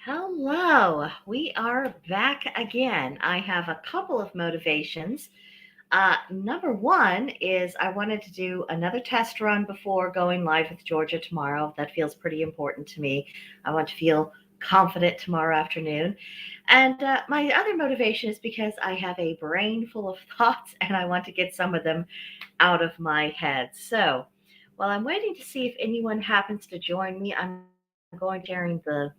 Hello, we are back again. I have a couple of motivations. Number one is I wanted to do another test run before going live with Georgia tomorrow. That feels pretty important to me. I want to feel confident tomorrow afternoon. And my other motivation is because I have a brain full of thoughts and I want to get some of them out of my head. So while I'm waiting to see if anyone happens to join me, I'm going to be sharing the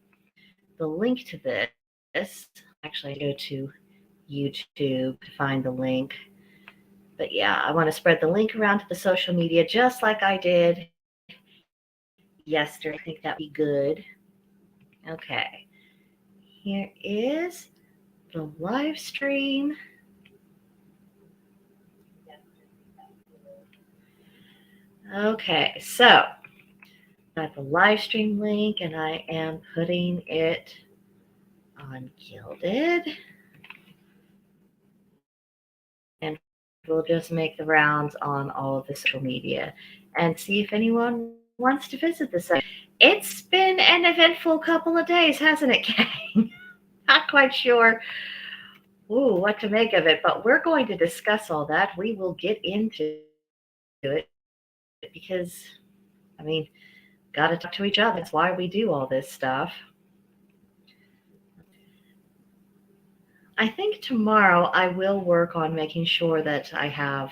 link to this. Actually, I go to YouTube to find the link. But yeah, I want to spread the link around to the social media just like I did yesterday. I think that would be good. Okay, here is the live stream. Okay, so got the live stream link and I am putting it on Gilded. And we'll just make the rounds on all of the social media and see if anyone wants to visit the site. It's been an eventful couple of days, hasn't it, gang? Not quite sure what to make of it, but we're going to discuss all that. We will get into it because, I mean, got to talk to each other. That's why we do all this stuff. I think tomorrow I will work on making sure that I have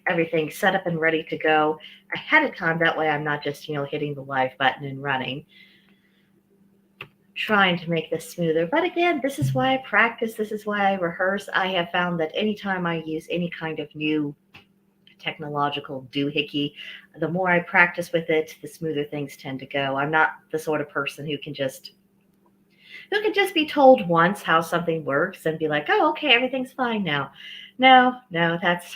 everything set up and ready to go ahead of time. That way I'm not just, hitting the live button and running. Trying to make this smoother. But again, this is why I practice. This is why I rehearse. I have found that anytime I use any kind of new technological doohickey, the more I practice with it, the smoother things tend to go. I'm not the sort of person who can just be told once how something works and be like, oh, okay, everything's fine now. No, that's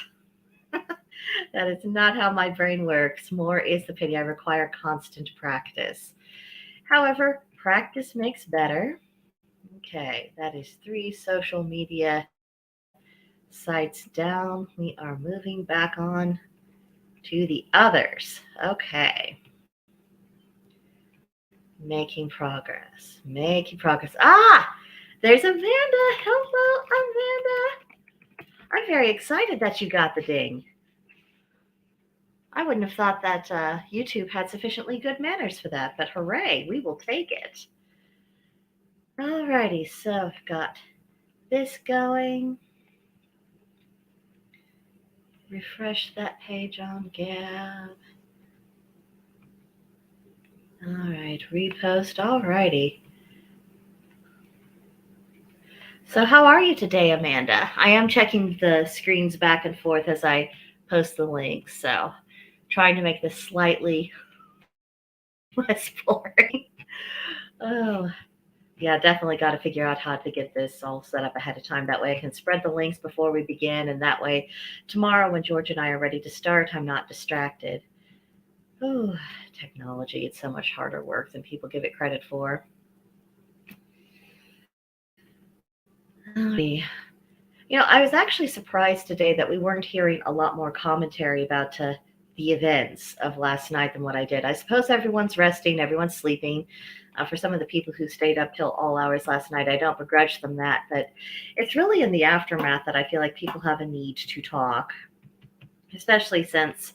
that is not how my brain works. More is the pity. I require constant practice. However, practice makes better. Okay, that is 3 social media sites down. We are moving back on to the others. Okay. Making progress. There's Amanda. Hello, Amanda. I'm very excited that you got the ding. I wouldn't have thought that YouTube had sufficiently good manners for that, but hooray, we will take it. Alrighty, so I've got this going. Refresh that page on Gab. Alright, repost. Alrighty. So how are you today, Amanda? I am checking the screens back and forth as I post the links, so trying to make this slightly less boring. Oh, yeah, definitely got to figure out how to get this all set up ahead of time. That way I can spread the links before we begin, and that way tomorrow when George and I are ready to start, I'm not distracted. Oh, technology, it's so much harder work than people give it credit for. I was actually surprised today that we weren't hearing a lot more commentary about the events of last night than what I did. I suppose everyone's resting, everyone's sleeping. For some of the people who stayed up till all hours last night, I don't begrudge them that, but it's really in the aftermath that I feel like people have a need to talk, especially since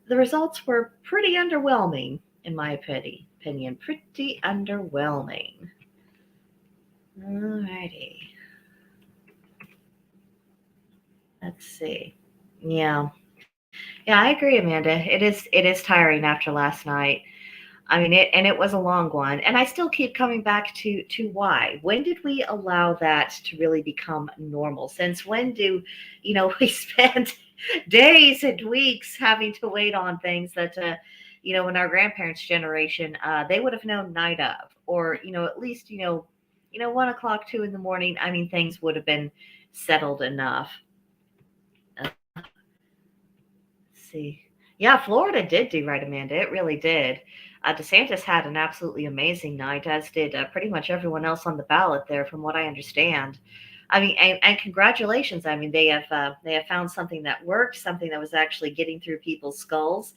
the results were pretty underwhelming, in my opinion. Pretty underwhelming. Alrighty. Let's see. Yeah. Yeah, I agree, Amanda. It is tiring after last night. I mean, it was a long one, and I still keep coming back to why. When did we allow that to really become normal? Since when do, we spend days and weeks having to wait on things that, in our grandparents' generation, they would have known night of, or at least 1 o'clock, 2 in the morning. I mean, things would have been settled enough. See. Yeah, Florida did do right, Amanda. It really did. DeSantis had an absolutely amazing night, as did pretty much everyone else on the ballot there, from what I understand. I mean, and congratulations. I mean, they have found something that worked, something that was actually getting through people's skulls.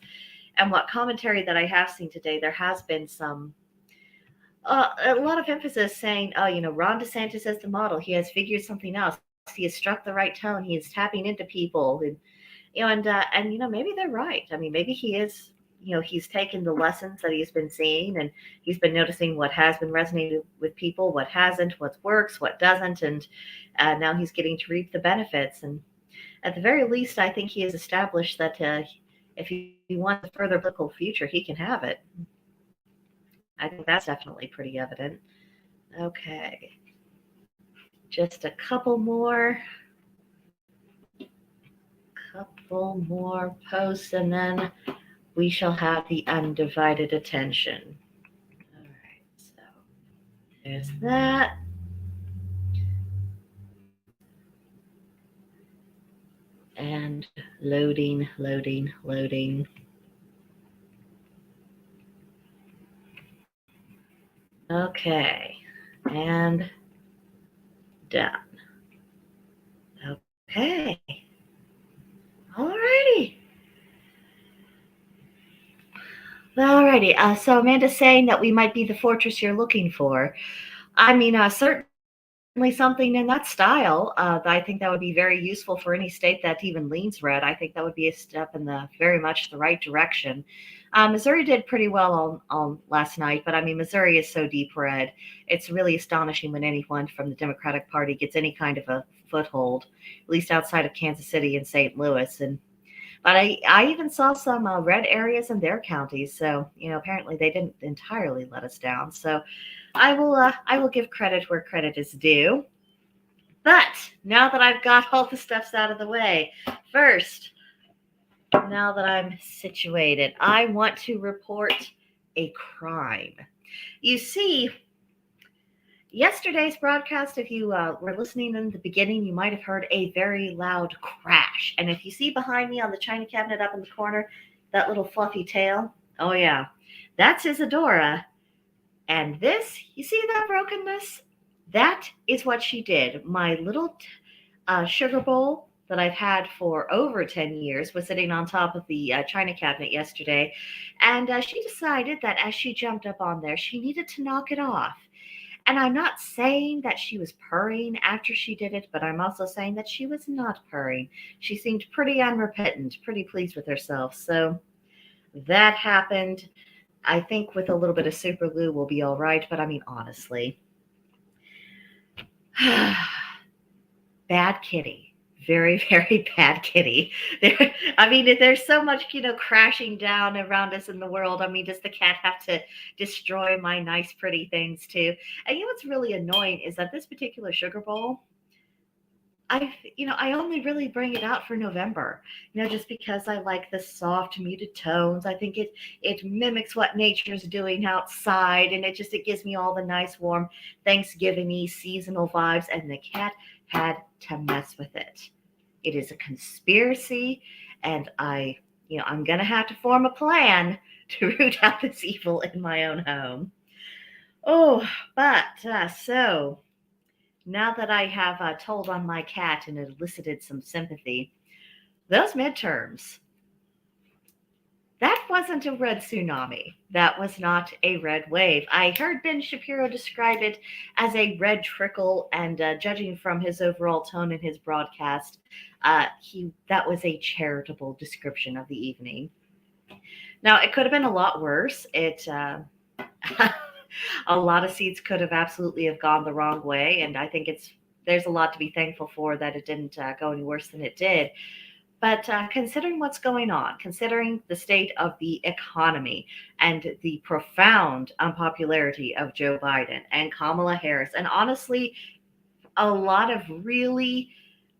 And what commentary that I have seen today, there has been some a lot of emphasis saying, oh, Ron DeSantis is the model. He has figured something else. He has struck the right tone. He is tapping into people, and maybe they're right. I mean, maybe he is. He's taken the lessons that he's been seeing, and he's been noticing what has been resonating with people, what hasn't, what works, what doesn't, and now he's getting to reap the benefits. And at the very least, I think he has established that if he wants a further political future, he can have it. I think that's definitely pretty evident. Okay. Just a couple more posts, and then we shall have the undivided attention. All right, so there's that. And loading. Okay, and done. Okay. Alrighty. So Amanda's saying that we might be the fortress you're looking for. I mean, certainly something in that style. I think that would be very useful for any state that even leans red. I think that would be a step in the very much the right direction. Missouri did pretty well on last night, but I mean, Missouri is so deep red. It's really astonishing when anyone from the Democratic Party gets any kind of a foothold, at least outside of Kansas City and St. Louis. But I even saw some red areas in their counties. So, apparently they didn't entirely let us down. So I will give credit where credit is due. But now that I've got all the steps out of the way, first, now that I'm situated, I want to report a crime. You see, yesterday's broadcast, if you were listening in the beginning, you might have heard a very loud crash. And if you see behind me on the china cabinet up in the corner, that little fluffy tail, oh yeah, that's Isadora. And this, you see that brokenness? That is what she did. My little sugar bowl that I've had for over 10 years was sitting on top of the china cabinet yesterday. And she decided that as she jumped up on there, she needed to knock it off. And I'm not saying that she was purring after she did it, but I'm also saying that she was not purring. She seemed pretty unrepentant, pretty pleased with herself. So that happened. I think with a little bit of super glue we'll be all right. But I mean, honestly, bad kitty. Very, very bad kitty. There's so much, crashing down around us in the world. I mean, does the cat have to destroy my nice, pretty things too? And what's really annoying is that this particular sugar bowl, I only really bring it out for November, just because I like the soft, muted tones. I think it mimics what nature's doing outside, and it gives me all the nice, warm, Thanksgiving-y seasonal vibes, and the cat had to mess with it. It is a conspiracy, and I'm going to have to form a plan to root out this evil in my own home. Oh, but so now that I have told on my cat and elicited some sympathy, those midterms, that wasn't a red tsunami. That was not a red wave. I heard Ben Shapiro describe it as a red trickle, and judging from his overall tone in his broadcast, that was a charitable description of the evening. Now, it could have been a lot worse. A lot of seats could have absolutely have gone the wrong way, and I think there's a lot to be thankful for that it didn't go any worse than it did. But considering what's going on, considering the state of the economy and the profound unpopularity of Joe Biden and Kamala Harris, and honestly, a lot of really,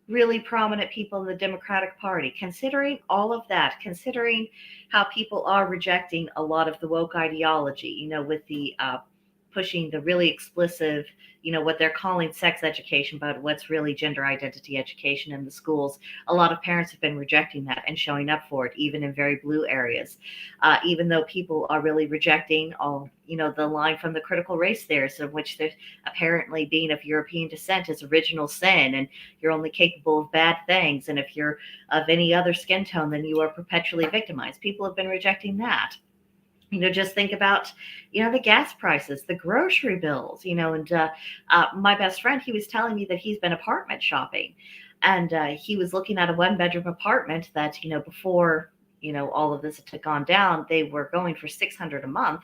really prominent people in the Democratic Party, considering all of that, considering how people are rejecting a lot of the woke ideology, with the pushing the really explicit, what they're calling sex education, but what's really gender identity education in the schools. A lot of parents have been rejecting that and showing up for it, even in very blue areas. Even though people are really rejecting the line from the critical race theory, of which there's apparently being of European descent is original sin, and you're only capable of bad things. And if you're of any other skin tone, then you are perpetually victimized. People have been rejecting that. Just think about, the gas prices, the grocery bills, and my best friend, he was telling me that he's been apartment shopping, and he was looking at a one bedroom apartment that, before, all of this had gone down, they were going for 600 a month,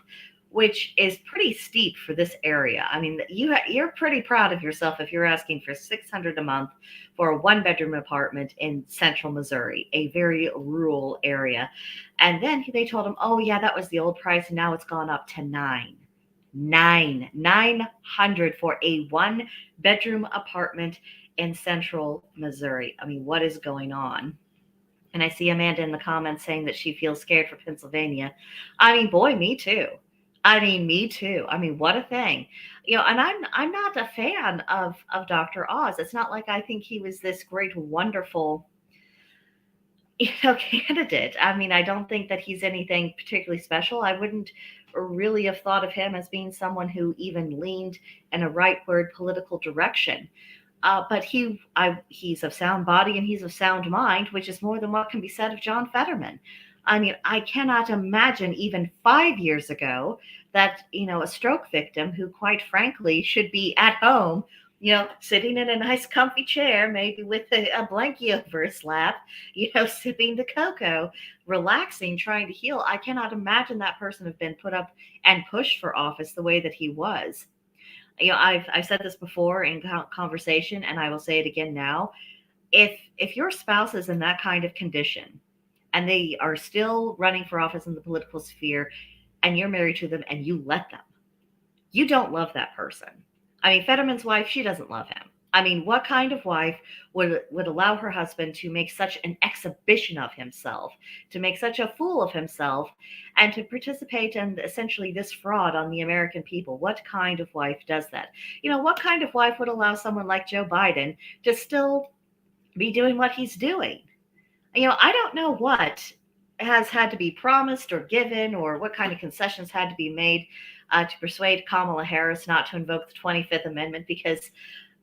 which is pretty steep for this area. I mean, you're pretty proud of yourself if you're asking for 600 a month for a one bedroom apartment in central Missouri, a very rural area. And then they told him, oh yeah, that was the old price, and now it's gone up to 900 for a one bedroom apartment in central Missouri. I mean, what is going on? And I see Amanda in the comments saying that she feels scared for Pennsylvania. I mean, boy, me too. Me too. I mean, what a thing. And I'm not a fan of Dr. Oz. It's not like I think he was this great, wonderful, candidate. I mean, I don't think that he's anything particularly special. I wouldn't really have thought of him as being someone who even leaned in a rightward political direction. But he's of sound body and he's of sound mind, which is more than what can be said of John Fetterman. I mean, I cannot imagine even 5 years ago that, a stroke victim who, quite frankly, should be at home, sitting in a nice comfy chair, maybe with a blankie over his lap, sipping the cocoa, relaxing, trying to heal. I cannot imagine that person have been put up and pushed for office the way that he was. I've said this before in conversation, and I will say it again now. If your spouse is in that kind of condition and they are still running for office in the political sphere, and you're married to them and you let them, you don't love that person. I mean, Fetterman's wife, she doesn't love him. I mean, what kind of wife would allow her husband to make such an exhibition of himself, to make such a fool of himself, and to participate in essentially this fraud on the American people? What kind of wife does that? What kind of wife would allow someone like Joe Biden to still be doing what he's doing? I don't know what has had to be promised or given, or what kind of concessions had to be made to persuade Kamala Harris not to invoke the 25th Amendment, because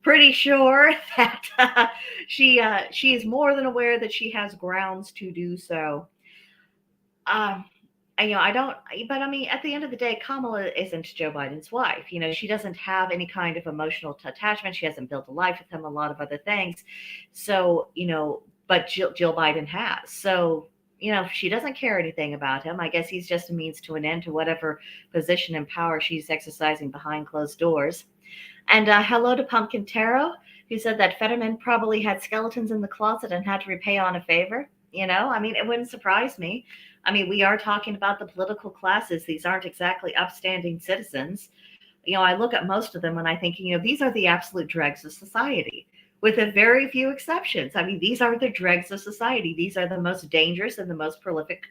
pretty sure that she is more than aware that she has grounds to do so. I don't, but I mean, at the end of the day, Kamala isn't Joe Biden's wife. She doesn't have any kind of emotional attachment. She hasn't built a life with him, a lot of other things. So, but Jill Biden has. So, she doesn't care anything about him. I guess he's just a means to an end to whatever position and power she's exercising behind closed doors. And hello to Pumpkin Tarot, who said that Fetterman probably had skeletons in the closet and had to repay on a favor. I mean, it wouldn't surprise me. I mean, we are talking about the political classes. These aren't exactly upstanding citizens. I look at most of them and I think, these are the absolute dregs of society, with a very few exceptions. I mean, these are the dregs of society. These are the most dangerous and the most prolific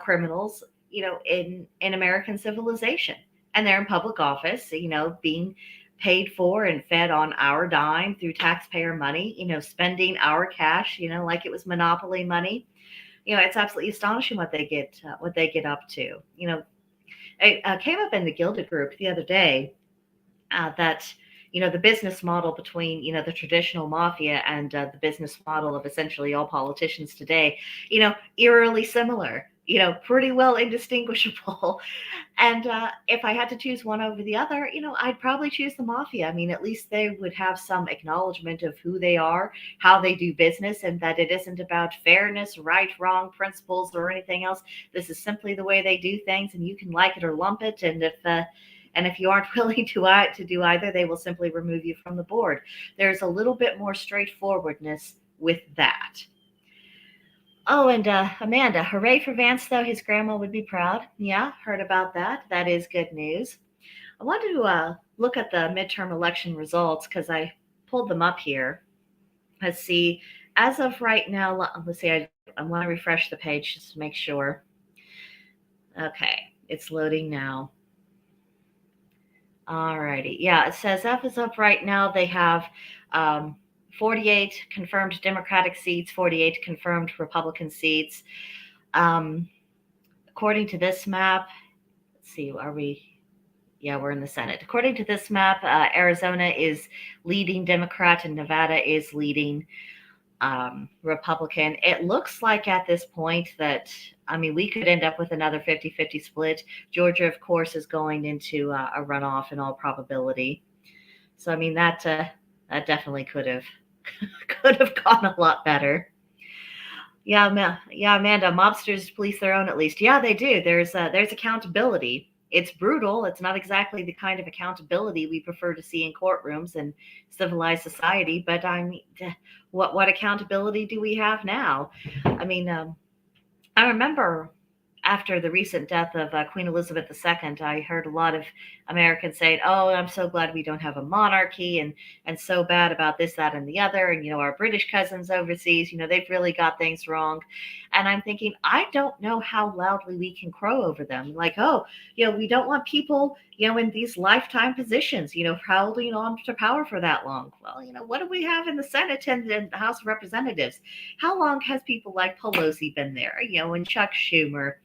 criminals, in American civilization. And they're in public office, being paid for and fed on our dime through taxpayer money, spending our cash, like it was monopoly money. It's absolutely astonishing what they get up to. I came up in the Gilded group the other day that the business model between the traditional mafia and the business model of essentially all politicians today, eerily similar. Pretty well indistinguishable. And if I had to choose one over the other, I'd probably choose the mafia. I mean, at least they would have some acknowledgement of who they are, how they do business, and that it isn't about fairness, right, wrong, principles, or anything else. This is simply the way they do things, and you can like it or lump it. And if you aren't willing to do either, they will simply remove you from the board. There's a little bit more straightforwardness with that. Oh, and Amanda, hooray for Vance, though. His grandma would be proud. Yeah, heard about that. That is good news. I wanted to look at the midterm election results because I pulled them up here. Let's see. As of right now, let's see. I want to refresh the page just to make sure. Okay, it's loading now. All righty. Yeah, it says F is up right now. They have 48 confirmed Democratic seats, 48 confirmed Republican seats. According to this map, let's see, are we? Yeah, we're in the Senate. According to this map, Arizona is leading Democrat and Nevada is leading Republican. It looks like at this point that, I mean, we could end up with another 50-50 split. Georgia, of course, is going into a runoff in all probability. So, I mean, that definitely could have could have gone a lot better. Yeah, Amanda. Mobsters police their own, at least. Yeah, they do. There's accountability. It's brutal. It's not exactly the kind of accountability we prefer to see in courtrooms and civilized society. But I mean, what accountability do we have now? I mean, I remember after the recent death of Queen Elizabeth II, I heard a lot of Americans saying, "Oh, I'm so glad we don't have a monarchy, and so bad about this, that, and the other." And our British cousins overseas, they've really got things wrong. And I'm thinking, I don't know how loudly we can crow over them. Like, oh, we don't want people, in these lifetime positions, holding on to power for that long. Well, what do we have in the Senate and the House of Representatives? How long has people like Pelosi been there? And Chuck Schumer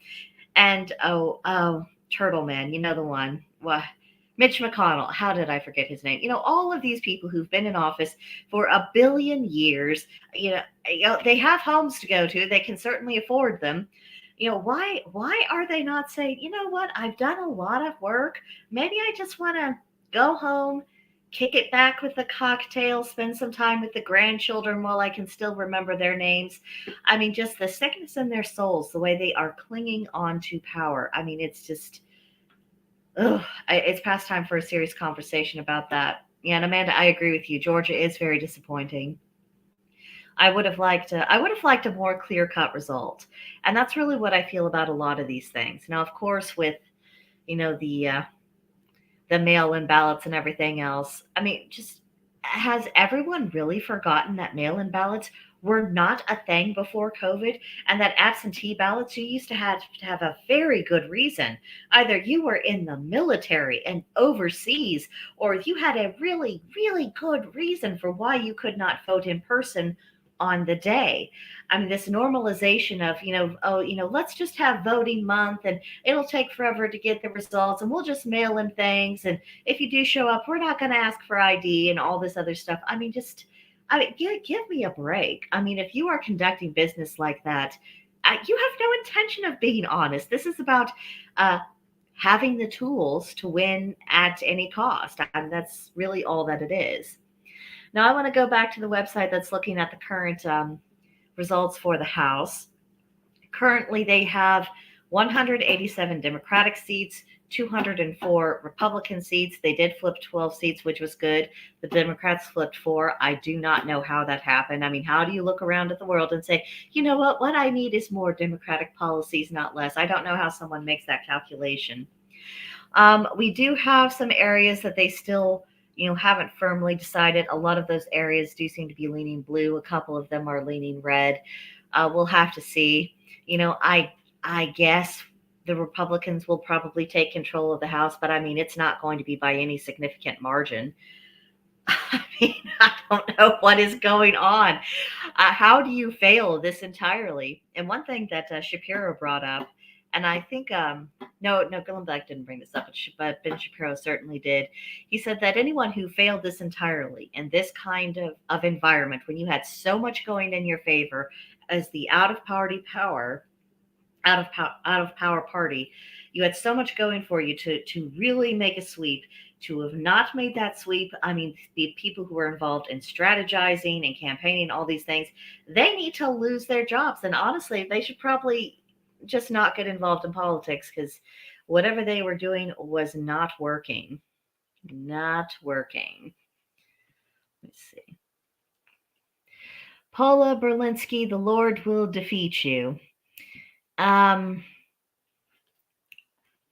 and Turtle Man, the one. Well, Mitch McConnell. How did I forget his name? All of these people who've been in office for a billion years. They have homes to go to. They can certainly afford them. Why are they not saying, what? I've done a lot of work. Maybe I just want to go home, kick it back with the cocktail, spend some time with the grandchildren while I can still remember their names. I mean, just the sickness in their souls, the way they are clinging on to power. I mean, it's just, it's past time for a serious conversation about that. Yeah, and Amanda, I agree with you. Georgia is very disappointing. I would have liked a more clear-cut result. And that's really what I feel about a lot of these things. Now, of course, with, the mail-in ballots and everything else. I mean, just has everyone really forgotten that mail-in ballots were not a thing before COVID, and that absentee ballots you used to have a very good reason. Either you were in the military and overseas, or you had a really, really good reason for why you could not vote in person on the day. I mean, this normalization of, oh, let's just have voting month and it'll take forever to get the results and we'll just mail in things. And if you do show up, we're not going to ask for ID and all this other stuff. I mean, give me a break. I mean, if you are conducting business like that, you have no intention of being honest. This is about having the tools to win at any cost. And that's really all that it is. Now, I want to go back to the website that's looking at the current results for the House. Currently, they have 187 Democratic seats, 204 Republican seats. They did flip 12 seats, which was good. The Democrats flipped 4. I do not know how that happened. I mean, how do you look around at the world and say, you know what I need is more Democratic policies, not less? I don't know how someone makes that calculation. We do have some areas that they still haven't firmly decided. A lot of those areas do seem to be leaning blue. A couple of them are leaning red. We'll have to see. I guess the Republicans will probably take control of the House, but I mean, it's not going to be by any significant margin. I mean, I don't know what is going on. How do you fail this entirely? And one thing that Shapiro brought up, and I think, no, Gillenbeck didn't bring this up, but Ben Shapiro certainly did. He said that anyone who failed this entirely in this kind of environment, when you had so much going in your favor as the out of power party, you had so much going for you to really make a sweep. To have not made that sweep, I mean, the people who were involved in strategizing and campaigning, all these things, they need to lose their jobs. And honestly, they should probably just not get involved in politics, because whatever they were doing was not working. Not working. Let's see. Paula Berlinski, the Lord will defeat you.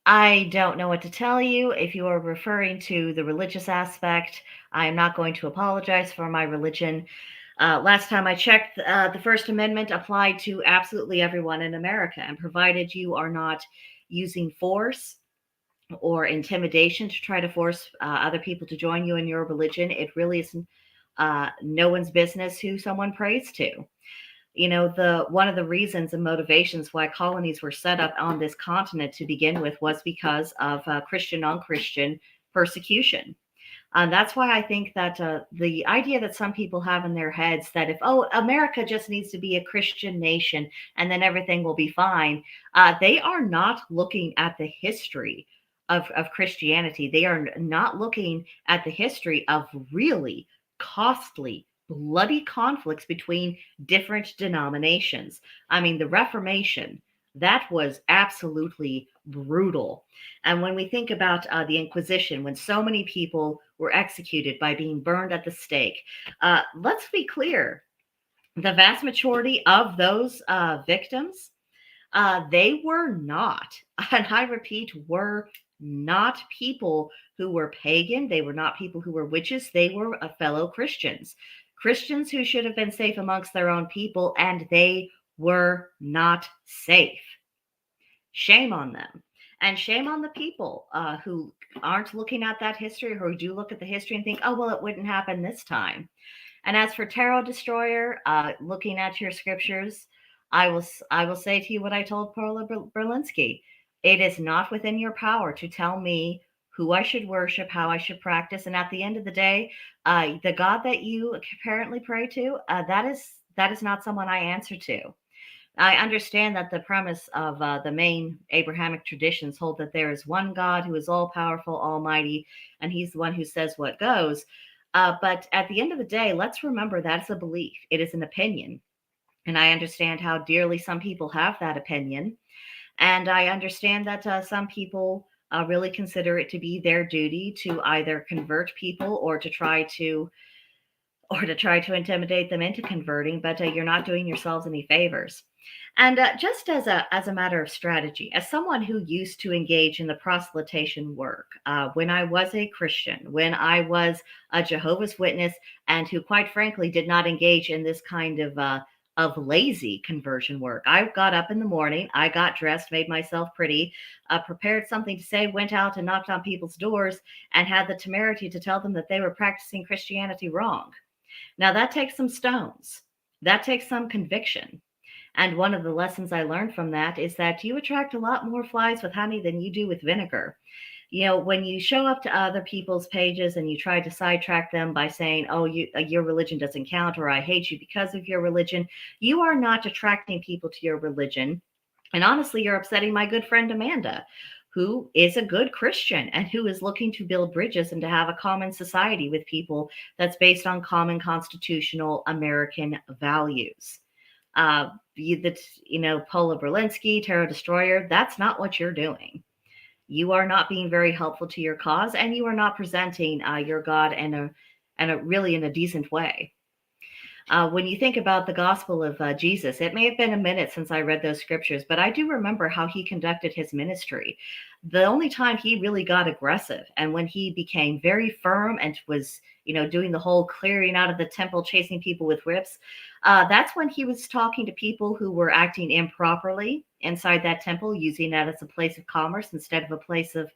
I don't know what to tell you. If you are referring to the religious aspect, I am not going to apologize for my religion. Last time I checked, the First Amendment applied to absolutely everyone in America, and provided you are not using force or intimidation to try to force other people to join you in your religion, it really is no one's business who someone prays to. One of the reasons and motivations why colonies were set up on this continent to begin with was because of Christian on Christian persecution. That's why I think that the idea that some people have in their heads that if, oh, America just needs to be a Christian nation and then everything will be fine, they are not looking at the history of Christianity. They are not looking at the history of really costly, bloody conflicts between different denominations. I mean, the Reformation, that was absolutely brutal. And when we think about the Inquisition, when so many people were executed by being burned at the stake, let's be clear, the vast majority of those victims, they were not, and I repeat, were not people who were pagan. They were not people who were witches. They were fellow Christians, Christians who should have been safe amongst their own people, and they were not safe. Shame on them. And shame on the people who aren't looking at that history, or who do look at the history and think, oh, well, it wouldn't happen this time. And as for Tarot Destroyer, looking at your scriptures, I will say to you what I told Paula Berlinski. It is not within your power to tell me who I should worship, how I should practice, and at the end of the day, the God that you apparently pray to, that is not someone I answer to. I understand that the premise of the main Abrahamic traditions hold that there is one God who is all powerful, almighty, and he's the one who says what goes. But at the end of the day, let's remember that's a belief, it is an opinion. And I understand how dearly some people have that opinion. And I understand that some people really consider it to be their duty to either convert people or to try to intimidate them into converting, but you're not doing yourselves any favors. And just as a matter of strategy, as someone who used to engage in the proselytation work, when I was a Christian, when I was a Jehovah's Witness, and who, quite frankly, did not engage in this kind of lazy conversion work. I got up in the morning, I got dressed, made myself pretty, prepared something to say, went out and knocked on people's doors, and had the temerity to tell them that they were practicing Christianity wrong. Now, that takes some stones. That takes some conviction. And one of the lessons I learned from that is that you attract a lot more flies with honey than you do with vinegar. When you show up to other people's pages and you try to sidetrack them by saying, oh, your religion doesn't count, or I hate you because of your religion, you are not attracting people to your religion. And honestly, you're upsetting my good friend Amanda, who is a good Christian and who is looking to build bridges and to have a common society with people that's based on common constitutional American values. Paula Berlinski, Tarot Destroyer, that's not what you're doing. You are not being very helpful to your cause, and you are not presenting your God really in a decent way. When you think about the gospel of Jesus, it may have been a minute since I read those scriptures, but I do remember how he conducted his ministry. The only time he really got aggressive, and when he became very firm and was, doing the whole clearing out of the temple, chasing people with whips, that's when he was talking to people who were acting improperly inside that temple, using that as a place of commerce instead of a place of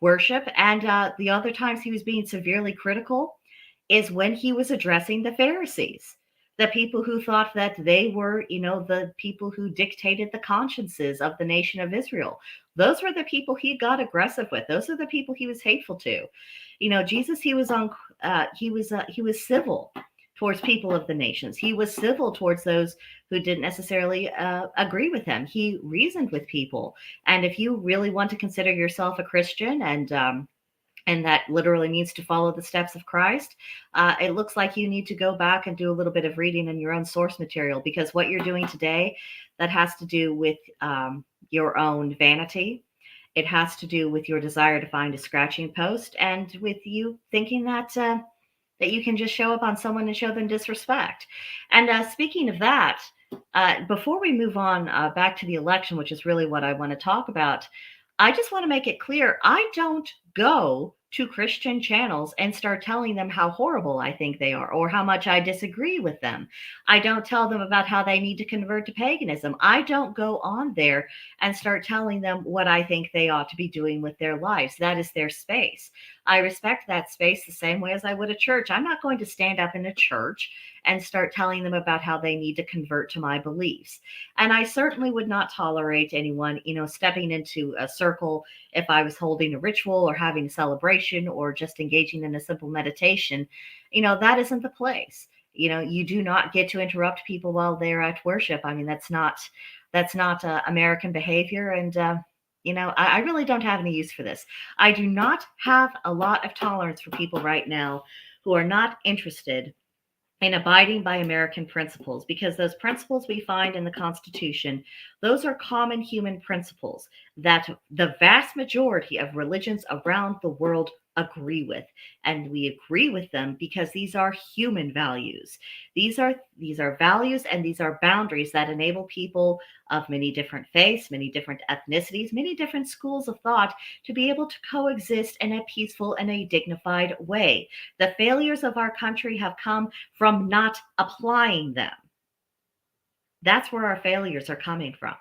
worship. And the other times he was being severely critical is when he was addressing the Pharisees, the people who thought that they were, the people who dictated the consciences of the nation of Israel. Those were the people he got aggressive with. Those are the people he was hateful to. Jesus, he was civil towards people of the nations. He was civil towards those who didn't necessarily agree with him. He reasoned with people. And if you really want to consider yourself a Christian, and that literally means to follow the steps of Christ, it looks like you need to go back and do a little bit of reading in your own source material, because what you're doing today, that has to do with your own vanity. It has to do with your desire to find a scratching post, and with you thinking that you can just show up on someone and show them disrespect. And speaking of that, before we move on back to the election, which is really what I want to talk about, I just want to make it clear, I don't go to Christian channels and start telling them how horrible I think they are or how much I disagree with them. I don't tell them about how they need to convert to paganism. I don't go on there and start telling them what I think they ought to be doing with their lives. That is their space. I respect that space the same way as I would a church. I'm not going to stand up in a church and start telling them about how they need to convert to my beliefs. And I certainly would not tolerate anyone, stepping into a circle if I was holding a ritual or having a celebration or just engaging in a simple meditation, that isn't the place. You do not get to interrupt people while they're at worship. I mean, that's not American behavior. And I really don't have any use for this. I do not have a lot of tolerance for people right now who are not interested in abiding by American principles, because those principles we find in the Constitution, those are common human principles that the vast majority of religions around the world agree with. And we agree with them because these are human values. These are values, and these are boundaries that enable people of many different faiths, many different ethnicities, many different schools of thought to be able to coexist in a peaceful and a dignified way. The failures of our country have come from not applying them. That's where our failures are coming from.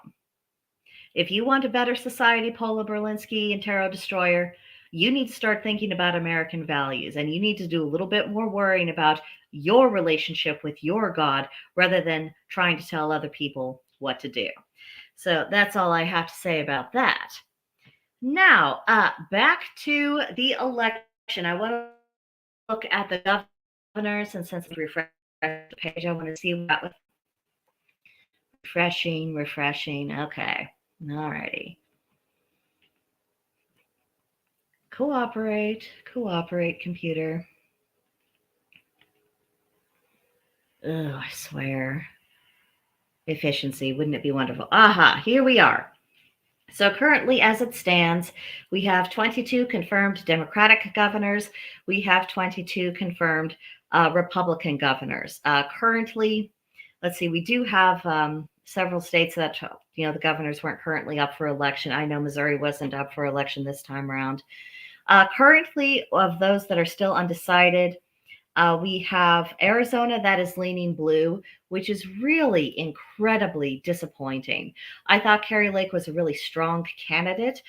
If you want a better society, Paula Berlinski and Tarot Destroyer, you need to start thinking about American values, and you need to do a little bit more worrying about your relationship with your God rather than trying to tell other people what to do. So that's all I have to say about that. Now, back to the election. I want to look at the governors, and since it's refreshed the page, I want to see what was refreshing. Okay. All righty. Cooperate, computer. Oh, I swear. Efficiency, wouldn't it be wonderful? Aha, here we are. So currently, as it stands, we have 22 confirmed Democratic governors. We have 22 confirmed Republican governors. Currently, let's see, we do have several states that, the governors weren't currently up for election. I know Missouri wasn't up for election this time around. Currently, of those that are still undecided, we have Arizona that is leaning blue, which is really incredibly disappointing. I thought Carrie Lake was a really strong candidate.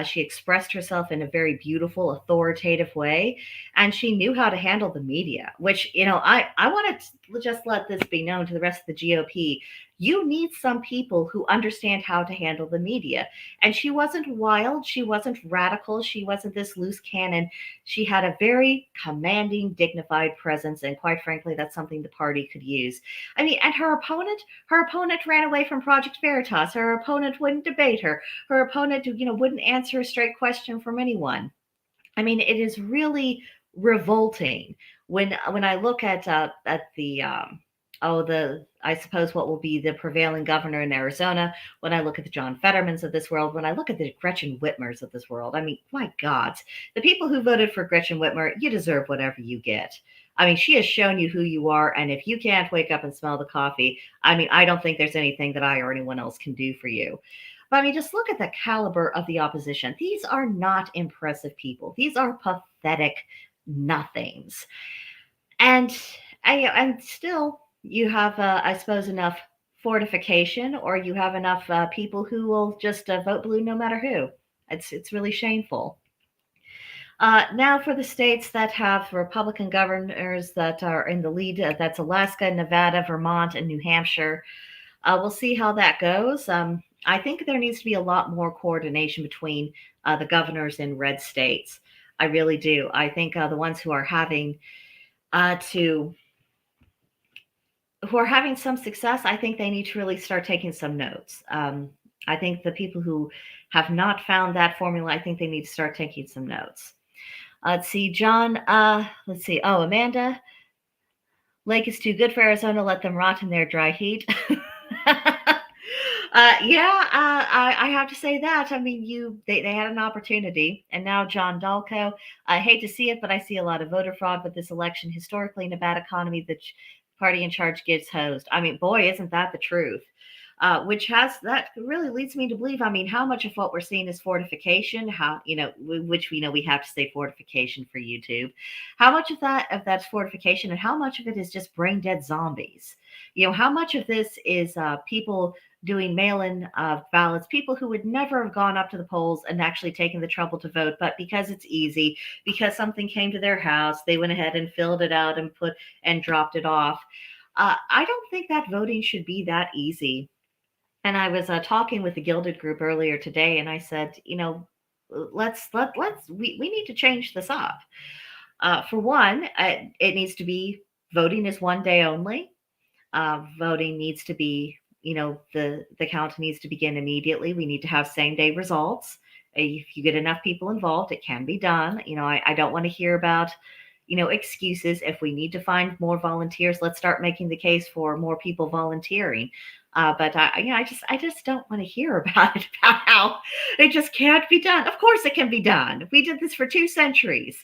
She expressed herself in a very beautiful, authoritative way, and she knew how to handle the media, which, I want to just let this be known to the rest of the GOP. You need some people who understand how to handle the media. And she wasn't wild. She wasn't radical. She wasn't this loose cannon. She had a very commanding, dignified presence, and quite frankly, that's something the party could use. I mean, and her opponent ran away from Project Veritas. Her opponent wouldn't debate her. Her opponent, wouldn't answer a straight question from anyone. I mean, it is really revolting when I look at the I suppose what will be the prevailing governor in Arizona, when I look at the John Fettermans of this world, when I look at the Gretchen Whitmers of this world. I mean, my God, the people who voted for Gretchen Whitmer, you deserve whatever you get. I mean, she has shown you who you are, and if you can't wake up and smell the coffee, I mean, I don't think there's anything that I or anyone else can do for you. But I mean, just look at the caliber of the opposition. These are not impressive people. These are pathetic nothings. And still, you have, I suppose, enough fortification, or you have enough people who will just vote blue no matter who. It's really shameful. Now for the states that have Republican governors that are in the lead, that's Alaska, Nevada, Vermont, and New Hampshire. We'll see how that goes. I think there needs to be a lot more coordination between the governors in red states. I really do. I think the ones who are having some success, I think they need to really start taking some notes. I think the people who have not found that formula, I think they need to start taking some notes. Let's see, John. Let's see. Oh, Amanda. Lake is too good for Arizona. Let them rot in their dry heat. I have to say that. I mean, they had an opportunity, and now John Dalco. I hate to see it, but I see a lot of voter fraud with this election. Historically, in a bad economy, the party in charge gets hosed. I mean, boy, isn't that the truth? That really leads me to believe. I mean, how much of what we're seeing is fortification? Which we know we have to say fortification for YouTube. How much of that's fortification, and how much of it is just brain dead zombies? How much of this is people doing mail-in ballots, people who would never have gone up to the polls and actually taken the trouble to vote, but because it's easy, because something came to their house, they went ahead and filled it out and dropped it off. I don't think that voting should be that easy. And I was talking with the Gilded Group earlier today, and I said, we need to change this up. For one, it needs to be voting is one day only. Voting needs to be, the count needs to begin immediately. We need to have same day results. If you get enough people involved, it can be done. I don't want to hear about, excuses. If we need to find more volunteers, let's start making the case for more people volunteering. But I just don't want to hear about it, about how it just can't be done. Of course, it can be done. We did this for 2 centuries.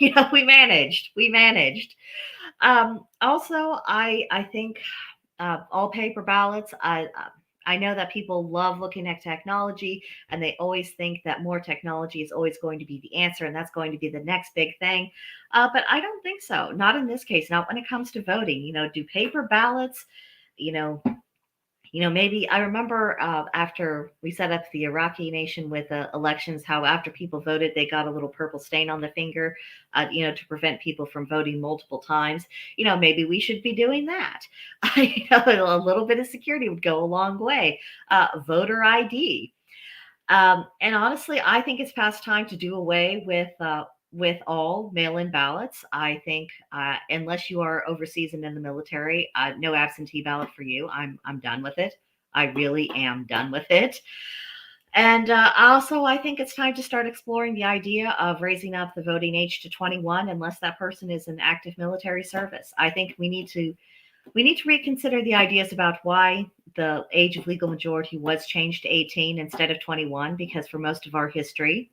We managed. Also, I think all paper ballots. I know that people love looking at technology, and they always think that more technology is always going to be the answer, and that's going to be the next big thing. But I don't think so. Not in this case. Not when it comes to voting. Do paper ballots. You know, maybe I remember after we set up the Iraqi nation with elections, how after people voted, they got a little purple stain on the finger, to prevent people from voting multiple times. Maybe we should be doing that. A little bit of security would go a long way. Voter ID. And honestly, I think it's past time to do away with all mail-in ballots. I think unless you are overseas and in the military, no absentee ballot for you. I'm done with it. I really am done with it. And also, I think it's time to start exploring the idea of raising up the voting age to 21, unless that person is in active military service. I think we need to reconsider the ideas about why the age of legal majority was changed to 18 instead of 21, because for most of our history,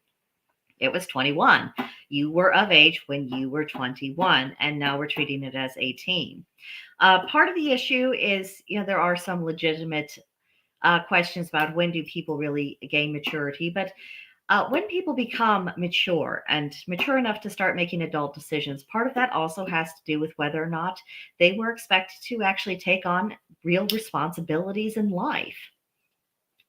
it was 21. You were of age when you were 21, and now we're treating it as 18. Part of the issue is, there are some legitimate questions about when do people really gain maturity, but when people become mature and mature enough to start making adult decisions, part of that also has to do with whether or not they were expected to actually take on real responsibilities in life.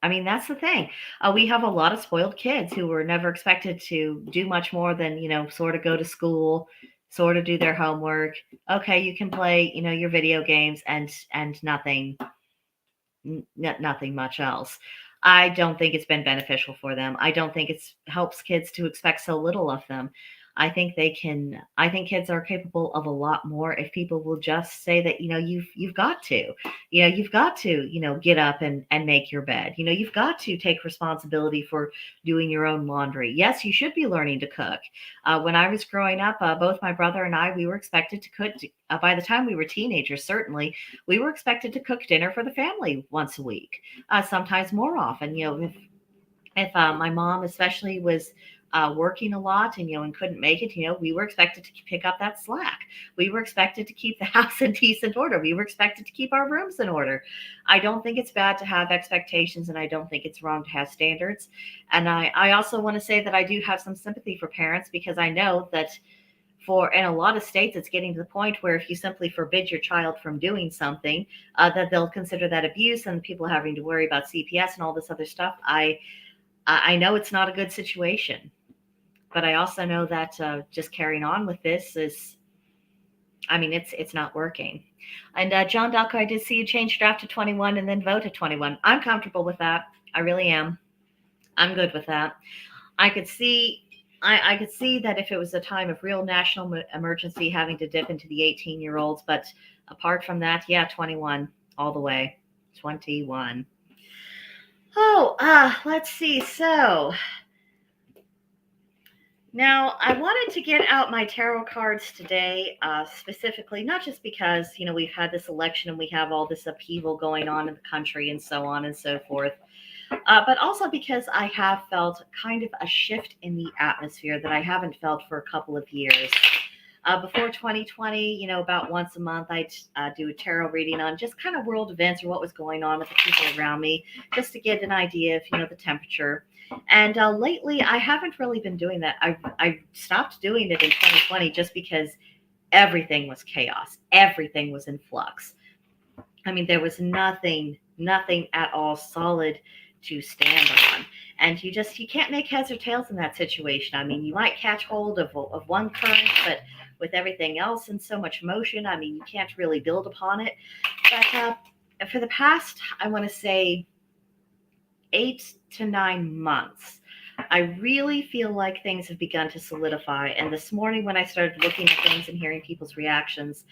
I mean, that's the thing. We have a lot of spoiled kids who were never expected to do much more than, sort of go to school, sort of do their homework. Okay, you can play, your video games and nothing much else. I don't think it's been beneficial for them. I don't think it's helps kids to expect so little of them. I think kids are capable of a lot more if people will just say that, you've got to, get up and make your bed. You've got to take responsibility for doing your own laundry. Yes, you should be learning to cook. When I was growing up, both my brother and I, we were expected to cook. By the time we were teenagers, certainly, we were expected to cook dinner for the family once a week, sometimes more often. If my mom especially was working a lot and couldn't make it, we were expected to pick up that slack. We were expected to keep the house in decent order. We were expected to keep our rooms in order. I don't think it's bad to have expectations, and I don't think it's wrong to have standards. And I also want to say that I do have some sympathy for parents, because I know that in a lot of states, it's getting to the point where if you simply forbid your child from doing something, that they'll consider that abuse, and people having to worry about CPS and all this other stuff. I know it's not a good situation, but I also know that just carrying on with this is, it's not working. And John Dalco, I did see you change draft to 21 and then vote at 21. I'm comfortable with that. I really am. I'm good with that. I could see that if it was a time of real national emergency, having to dip into the 18-year-olds. But apart from that, 21 all the way. 21. Oh, let's see. So now I wanted to get out my tarot cards today, specifically, not just because, we've had this election and we have all this upheaval going on in the country and so on and so forth, but also because I have felt kind of a shift in the atmosphere that I haven't felt for a couple of years. Before 2020, about once a month, I'd do a tarot reading on just kind of world events or what was going on with the people around me, just to get an idea of, the temperature. And lately, I haven't really been doing that. I stopped doing it in 2020 just because everything was chaos. Everything was in flux. There was nothing at all solid to stand on. And you can't make heads or tails in that situation. You might catch hold of one current, but with everything else in so much motion, you can't really build upon it. But for the past, I want to say 8 to 9 months, I really feel like things have begun to solidify. And this morning, when I started looking at things and hearing people's reactions,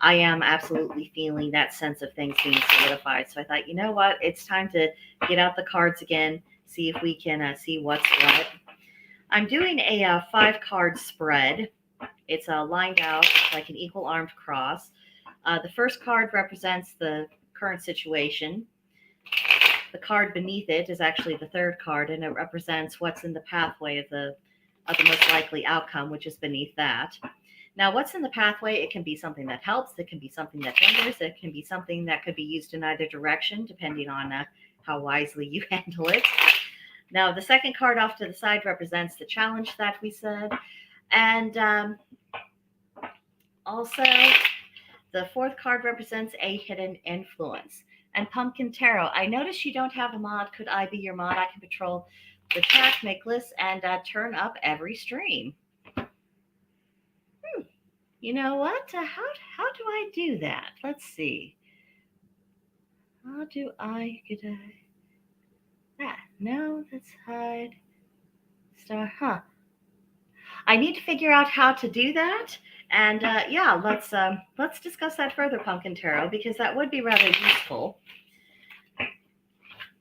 I am absolutely feeling that sense of things being solidified. So I thought, you know what? It's time to get out the cards again, see if we can see what's what. I'm doing a 5-card spread. It's lined out like an equal armed cross. The first card represents the current situation. The card beneath it is actually the third card, and it represents what's in the pathway of the most likely outcome, which is beneath that. Now, what's in the pathway? It can be something that helps. It can be something that hinders. It can be something that could be used in either direction, depending on how wisely you handle it. Now, the second card off to the side represents the challenge that we said. And also, the fourth card represents a hidden influence. And Pumpkin Tarot, I notice you don't have a mod. Could I be your mod? I can patrol the chat, make lists, and turn up every stream. You know what? How do I do that? Let's see. How do I get a... No, let's hide. Star, I need to figure out how to do that. And yeah, let's discuss that further, Pumpkin Tarot, because that would be rather useful.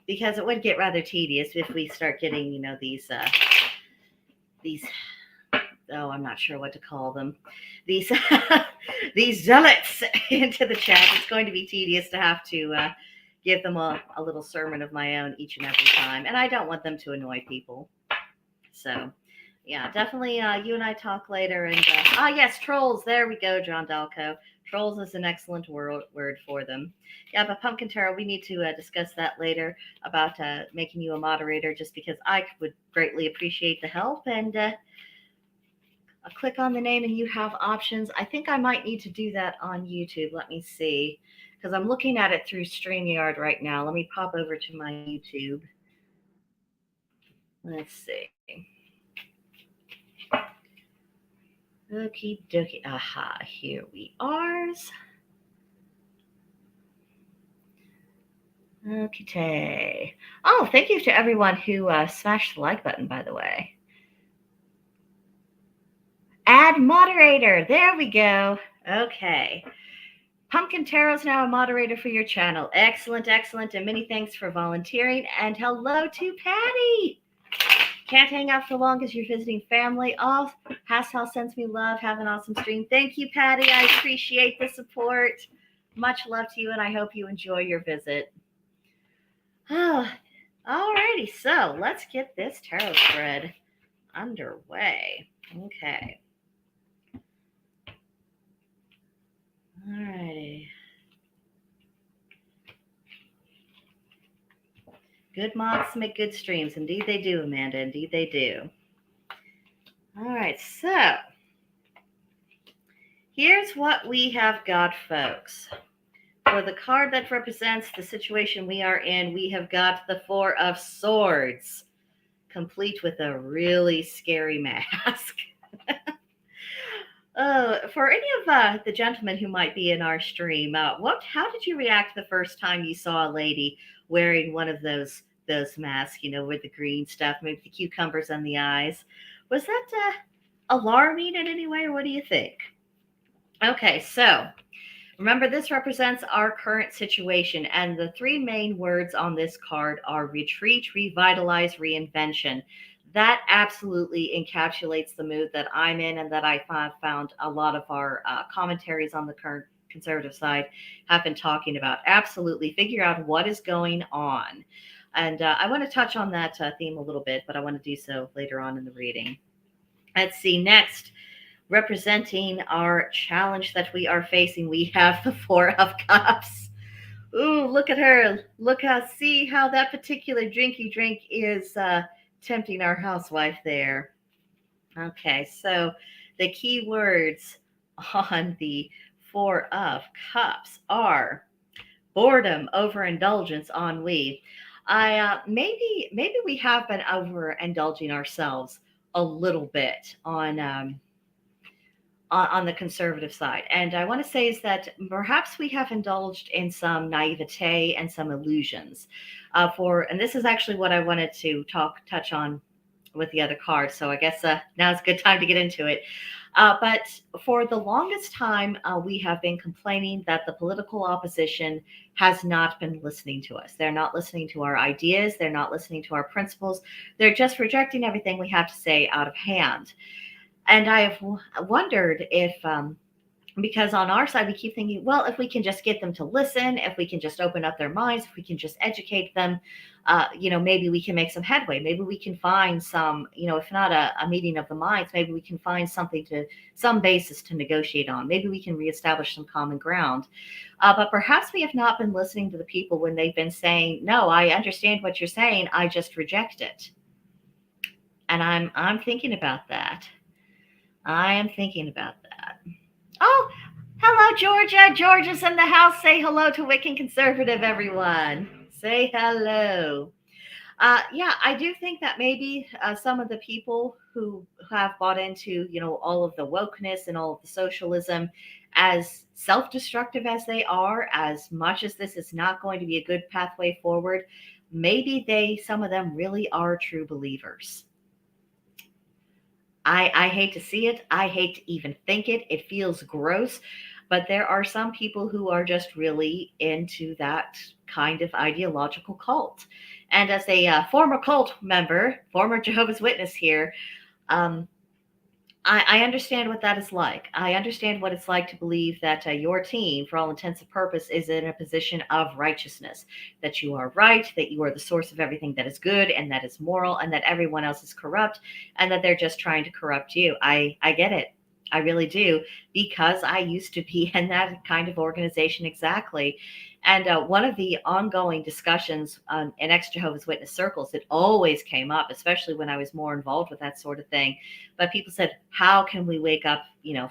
Because it would get rather tedious if we start getting, these oh, I'm not sure what to call them. These these zealots into the chat. It's going to be tedious to have to give them a little sermon of my own each and every time. And I don't want them to annoy people. So, yeah, definitely you and I talk later. And yes, trolls. There we go, John Dalco. Trolls is an excellent word for them. Yeah, but Pumpkin Tarot, we need to discuss that later about making you a moderator, just because I would greatly appreciate the help. And I'll click on the name and you have options. I think I might need to do that on YouTube. Let me see, because I'm looking at it through StreamYard right now. Let me pop over to my YouTube. Let's see. Okie dokie. Aha, here we are. Okay. Oh, thank you to everyone who smashed the like button, by the way. Add moderator. There we go. Okay. Pumpkin Tarot is now a moderator for your channel. Excellent, excellent. And many thanks for volunteering. And hello to Patty. Can't hang out for long as you're visiting family. Oh, Hassel sends me love. Have an awesome stream. Thank you, Patty. I appreciate the support. Much love to you, and I hope you enjoy your visit. Oh, alrighty. So let's get this tarot spread underway. Okay. Alrighty. Good mods make good streams. Indeed they do, Amanda. Indeed they do. All right, so here's what we have got, folks. For the card that represents the situation we are in, we have got the Four of Swords, complete with a really scary mask. For any of the gentlemen who might be in our stream, how did you react the first time you saw a lady wearing one of those masks, with the green stuff, maybe the cucumbers on the eyes? Was that alarming in any way, or what do you think? Okay, so remember, this represents our current situation, and the three main words on this card are retreat, revitalize, reinvention. That absolutely encapsulates the mood that I'm in, and that I found a lot of our commentaries on the current conservative side have been talking about. Absolutely figure out what is going on. And I want to touch on that theme a little bit, but I want to do so later on in the reading. Let's see, next, representing our challenge that we are facing, we have the Four of Cups. Ooh, look at her. See how that particular drinky drink is tempting our housewife there. Okay, so the key words on the Four of Cups are boredom, overindulgence, ennui. Maybe we have been overindulging ourselves a little bit on the conservative side. And I want to say is that perhaps we have indulged in some naivete and some illusions. And this is actually what I wanted to touch on with the other card. So I guess now's a good time to get into it. But for the longest time, we have been complaining that the political opposition has not been listening to us. They're not listening to our ideas. They're not listening to our principles. They're just rejecting everything we have to say out of hand. And I have wondered if because on our side we keep thinking, well, if we can just get them to listen, if we can just open up their minds, if we can just educate them, maybe we can make some headway. Maybe we can find some, if not a meeting of the minds, maybe we can find some basis to negotiate on. Maybe we can reestablish some common ground. But perhaps we have not been listening to the people when they've been saying, no, I understand what you're saying, I just reject it. And I'm thinking about that. I am thinking about that. Oh, hello, Georgia. Georgia's in the house. Say hello to Wiccan Conservative, everyone. Say hello. Yeah, I do think that maybe some of the people who have bought into, all of the wokeness and all of the socialism, as self-destructive as they are, as much as this is not going to be a good pathway forward, maybe some of them really are true believers. I hate to see it. I hate to even think it. It feels gross. But there are some people who are just really into that kind of ideological cult. And as a former cult member, former Jehovah's Witness here, I understand what that is like. I understand what it's like to believe that your team, for all intents and purposes, is in a position of righteousness, that you are right, that you are the source of everything that is good and that is moral, and that everyone else is corrupt, and that they're just trying to corrupt you. I get it. I really do, because I used to be in that kind of organization exactly. And one of the ongoing discussions in ex-Jehovah's Witness circles, it always came up, especially when I was more involved with that sort of thing. But people said, how can we wake up,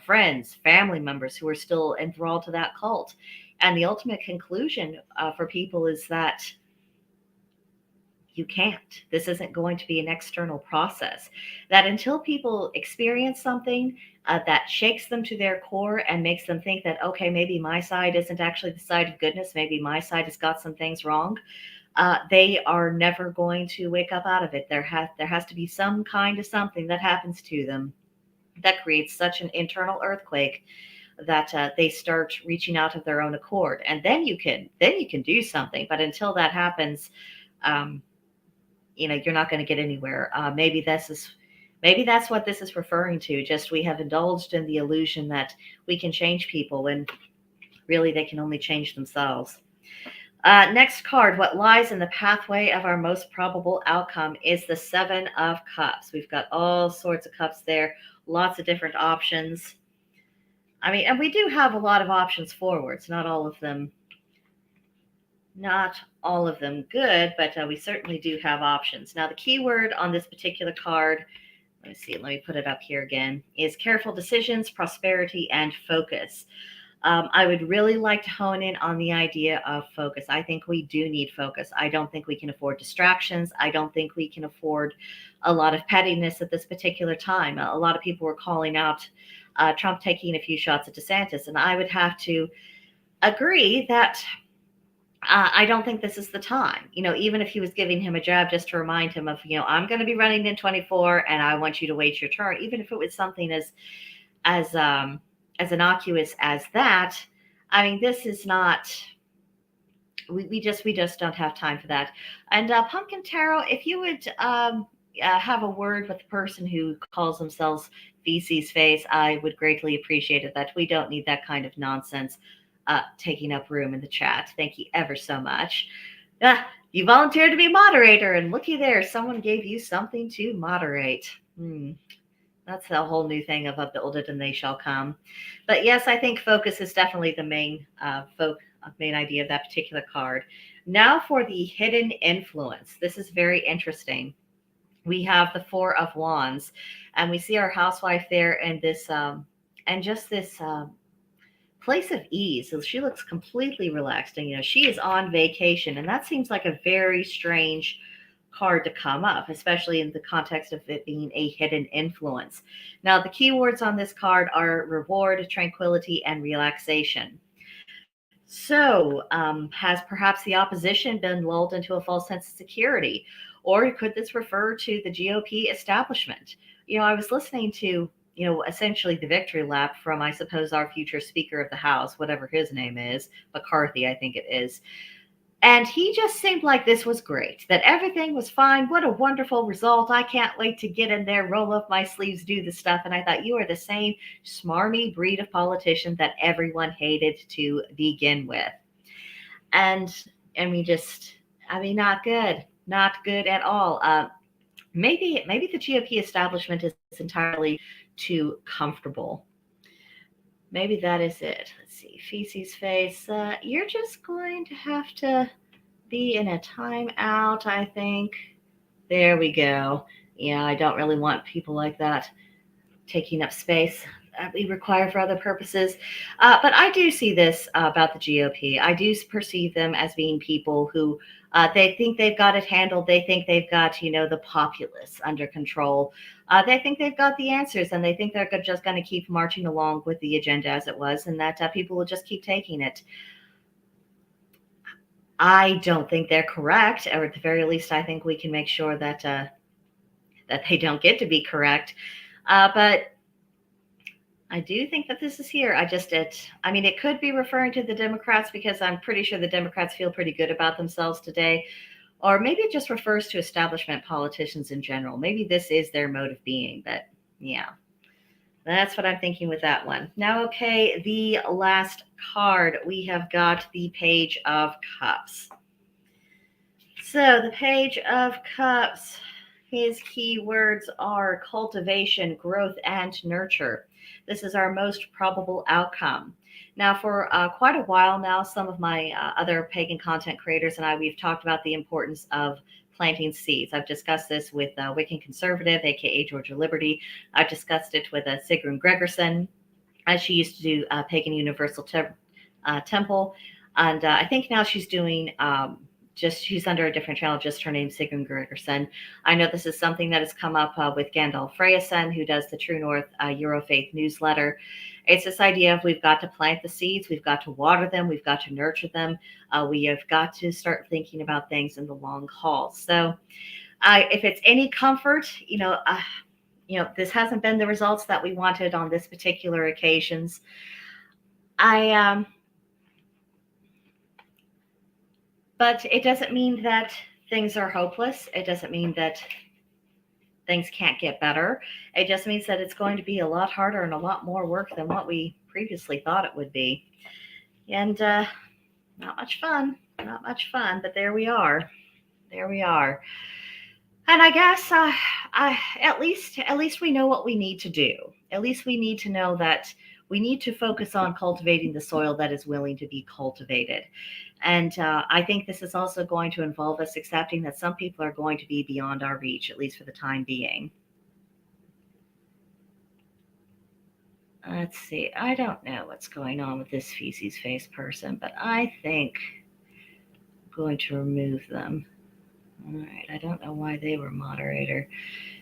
friends, family members who are still enthralled to that cult? And the ultimate conclusion for people is that you can't. This isn't going to be an external process. That until people experience something that shakes them to their core and makes them think that, okay, maybe my side isn't actually the side of goodness, maybe my side has got some things wrong, they are never going to wake up out of it. There has to be some kind of something that happens to them that creates such an internal earthquake that they start reaching out of their own accord, and then you can do something. But until that happens, you're not going to get anywhere. Maybe that's what this is referring to. Just we have indulged in the illusion that we can change people when really they can only change themselves. Next card, what lies in the pathway of our most probable outcome is the Seven of Cups. We've got all sorts of cups there, lots of different options. I mean, and we do have a lot of options forwards, not all of them good, but we certainly do have options. Now, the keyword on this particular card, let me put it up here again, is careful decisions, prosperity, and focus. I would really like to hone in on the idea of focus. I think we do need focus. I don't think we can afford distractions. I don't think we can afford a lot of pettiness at this particular time. A lot of people were calling out Trump taking a few shots at DeSantis, and I would have to agree that I don't think this is the time. Even if he was giving him a jab just to remind him of, I'm going to be running in 24 and I want you to wait your turn. Even if it was something as innocuous as that, I mean, this is not, we just don't have time for that. And Pumpkin Tarot, if you would have a word with the person who calls themselves Feces Face, I would greatly appreciate it. That we don't need that kind of nonsense taking up room in the chat. Thank you ever so much. You volunteered to be moderator, and looky there, someone gave you something to moderate. That's a whole new thing of build it and they shall come. But yes, I think focus is definitely the main idea of that particular card. Now for the hidden influence. This is very interesting. We have the Four of Wands, and we see our housewife there and this place of ease. So she looks completely relaxed, and she is on vacation, and that seems like a very strange card to come up, especially in the context of it being a hidden influence. Now, the keywords on this card are reward, tranquility, and relaxation. So, has perhaps the opposition been lulled into a false sense of security? Or could this refer to the GOP establishment? I was listening to, essentially the victory lap from, I suppose, our future Speaker of the House, whatever his name is, McCarthy, I think it is. And he just seemed like this was great, that everything was fine. What a wonderful result. I can't wait to get in there, roll up my sleeves, do the stuff. And I thought, you are the same smarmy breed of politician that everyone hated to begin with. And not good, not good at all. Maybe the GOP establishment is entirely too comfortable. Maybe that is it. Let's see. Feces face. You're just going to have to be in a timeout, I think. There we go. Yeah, I don't really want people like that taking up space that we require for other purposes. But I do see this about the GOP. I do perceive them as being people who they think they've got it handled. They think they've got, the populace under control. They think they've got the answers, and they think they're just going to keep marching along with the agenda as it was, and that people will just keep taking it. I don't think they're correct, or at the very least, I think we can make sure that that they don't get to be correct. But I do think that this is here. It could be referring to the Democrats, because I'm pretty sure the Democrats feel pretty good about themselves today. Or maybe it just refers to establishment politicians in general. Maybe this is their mode of being. But yeah, that's what I'm thinking with that one. Now, okay, the last card, we have got the Page of Cups. So the Page of Cups, his key words are cultivation, growth, and nurture. This is our most probable outcome. Now, for quite a while now, some of my other pagan content creators and I, we've talked about the importance of planting seeds. I've discussed this with Wiccan Conservative, aka Georgia Liberty. I've discussed it with Sigrun Gregerson, as she used to do Pagan Universal Temple. And I think now she's doing... she's under a different channel, just her name, Sigrun Gregerson. I know this is something that has come up with Gandalf Freyasson, who does the True North Eurofaith newsletter. It's this idea of we've got to plant the seeds, we've got to water them, we've got to nurture them. We have got to start thinking about things in the long haul. So if it's any comfort, this hasn't been the results that we wanted on this particular occasions. But it doesn't mean that things are hopeless. It doesn't mean that things can't get better. It just means that it's going to be a lot harder and a lot more work than what we previously thought it would be. And not much fun, but there we are. And I guess at least we know what we need to do. At least we need to know that we need to focus on cultivating the soil that is willing to be cultivated. And I think this is also going to involve us accepting that some people are going to be beyond our reach, at least for the time being. Let's see. I don't know what's going on with this feces face person, but I think I'm going to remove them. All right. I don't know why they were moderator.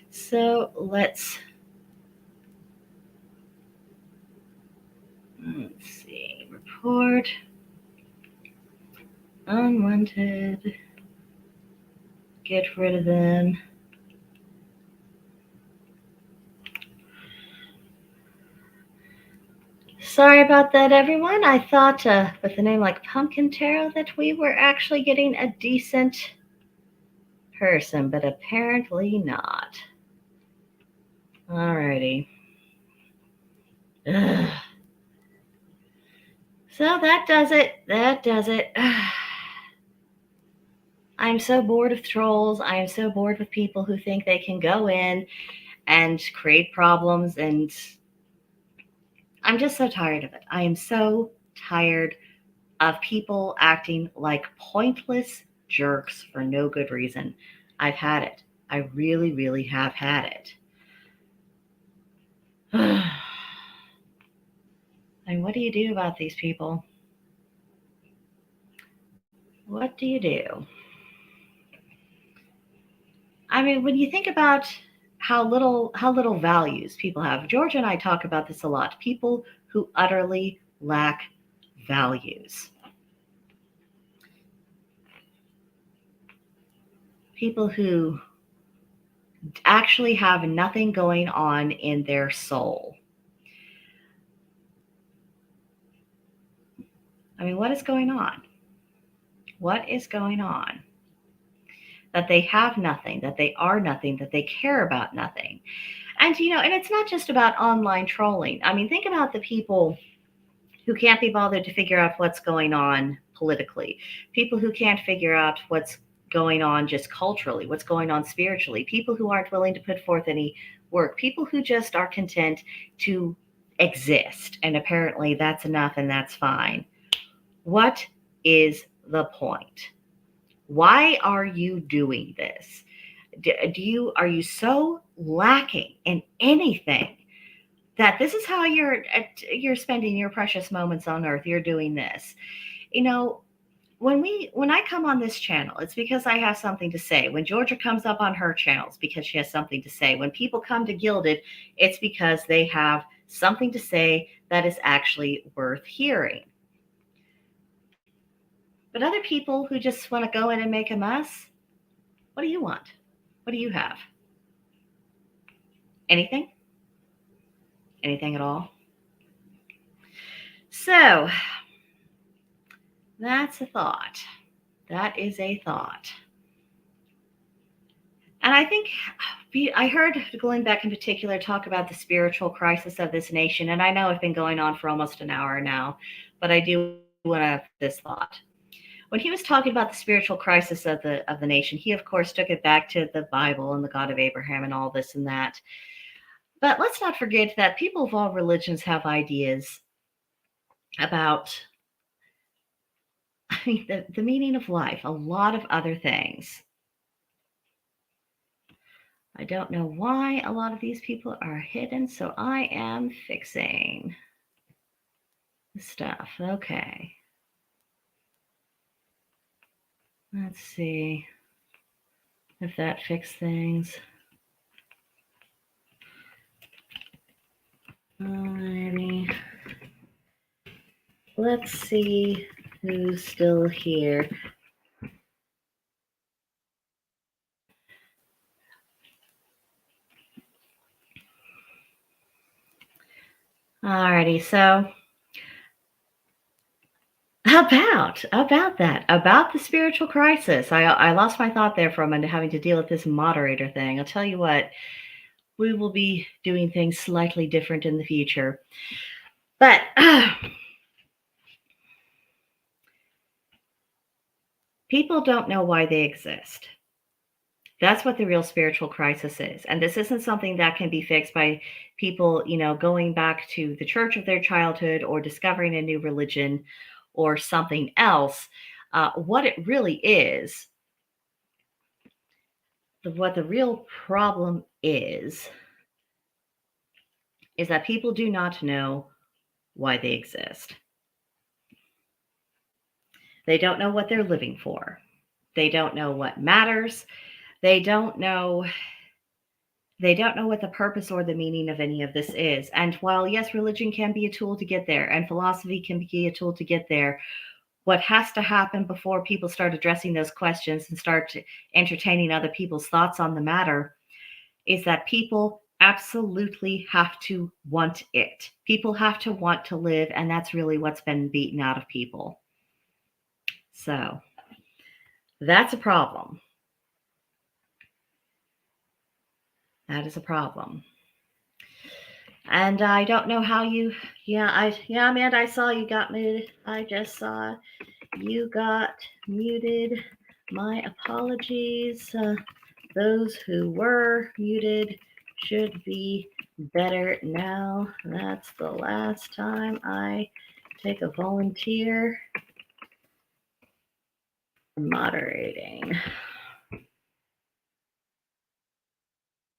So let's see. Report. Unwanted. Get rid of them. Sorry about that, everyone. I thought with a name like Pumpkin Tarot that we were actually getting a decent person, but apparently not. Alrighty. Ugh. So that does it. I'm so bored of trolls. I am so bored with people who think they can go in and create problems, and I'm just so tired of it. I am so tired of people acting like pointless jerks for no good reason. I've had it. I really, really have had it. And what do you do about these people? What do you do? I mean, when you think about how little values people have, Georgia and I talk about this a lot. People who utterly lack values. people who actually have nothing going on in their soul. I mean, what is going on? What is going on? That they have nothing, that they are nothing, that they care about nothing. And, and it's not just about online trolling. I mean, think about the people who can't be bothered to figure out what's going on politically, people who can't figure out what's going on just culturally, what's going on spiritually, people who aren't willing to put forth any work, people who just are content to exist. And apparently that's enough and that's fine. What is the point? Why are you doing this? Are you so lacking in anything that this is how you're spending your precious moments on earth? You're doing this. When I come on this channel, it's because I have something to say. When Georgia comes up on her channels, because she has something to say. When people come to Gilded, it's because they have something to say that is actually worth hearing. But other people who just want to go in and make a mess, what do you want? What do you have? Anything? Anything at all? So that's a thought. That is a thought. And I think I heard Glenn Beck in particular talk about the spiritual crisis of this nation. And I know it's been going on for almost an hour now, but I do want to have this thought. When he was talking about the spiritual crisis of the nation, he of course took it back to the Bible and the God of Abraham and all this and that. But let's not forget that people of all religions have ideas about, the meaning of life, a lot of other things. I don't know why a lot of these people are hidden, so I am fixing the stuff. Okay. Let's see if that fixed things. Alrighty. Let's see who's still here. Alrighty, so about the spiritual crisis. I lost my thought there for a minute, having to deal with this moderator thing. I'll tell you what, we will be doing things slightly different in the future. But people don't know why they exist. That's what the real spiritual crisis is. And this isn't something that can be fixed by people, going back to the church of their childhood or discovering a new religion or something else. What it really is, what the real problem is that people do not know why they exist. They don't know what they're living for. They don't know what matters. They don't know what the purpose or the meaning of any of this is. And while, yes, religion can be a tool to get there and philosophy can be a tool to get there, what has to happen before people start addressing those questions and start entertaining other people's thoughts on the matter is that people absolutely have to want it. People have to want to live, and that's really what's been beaten out of people. So that's a problem. That is a problem. And I don't know how Amanda, I saw you got muted. I just saw you got muted. My apologies. Those who were muted should be better now. That's the last time I take a volunteer moderating.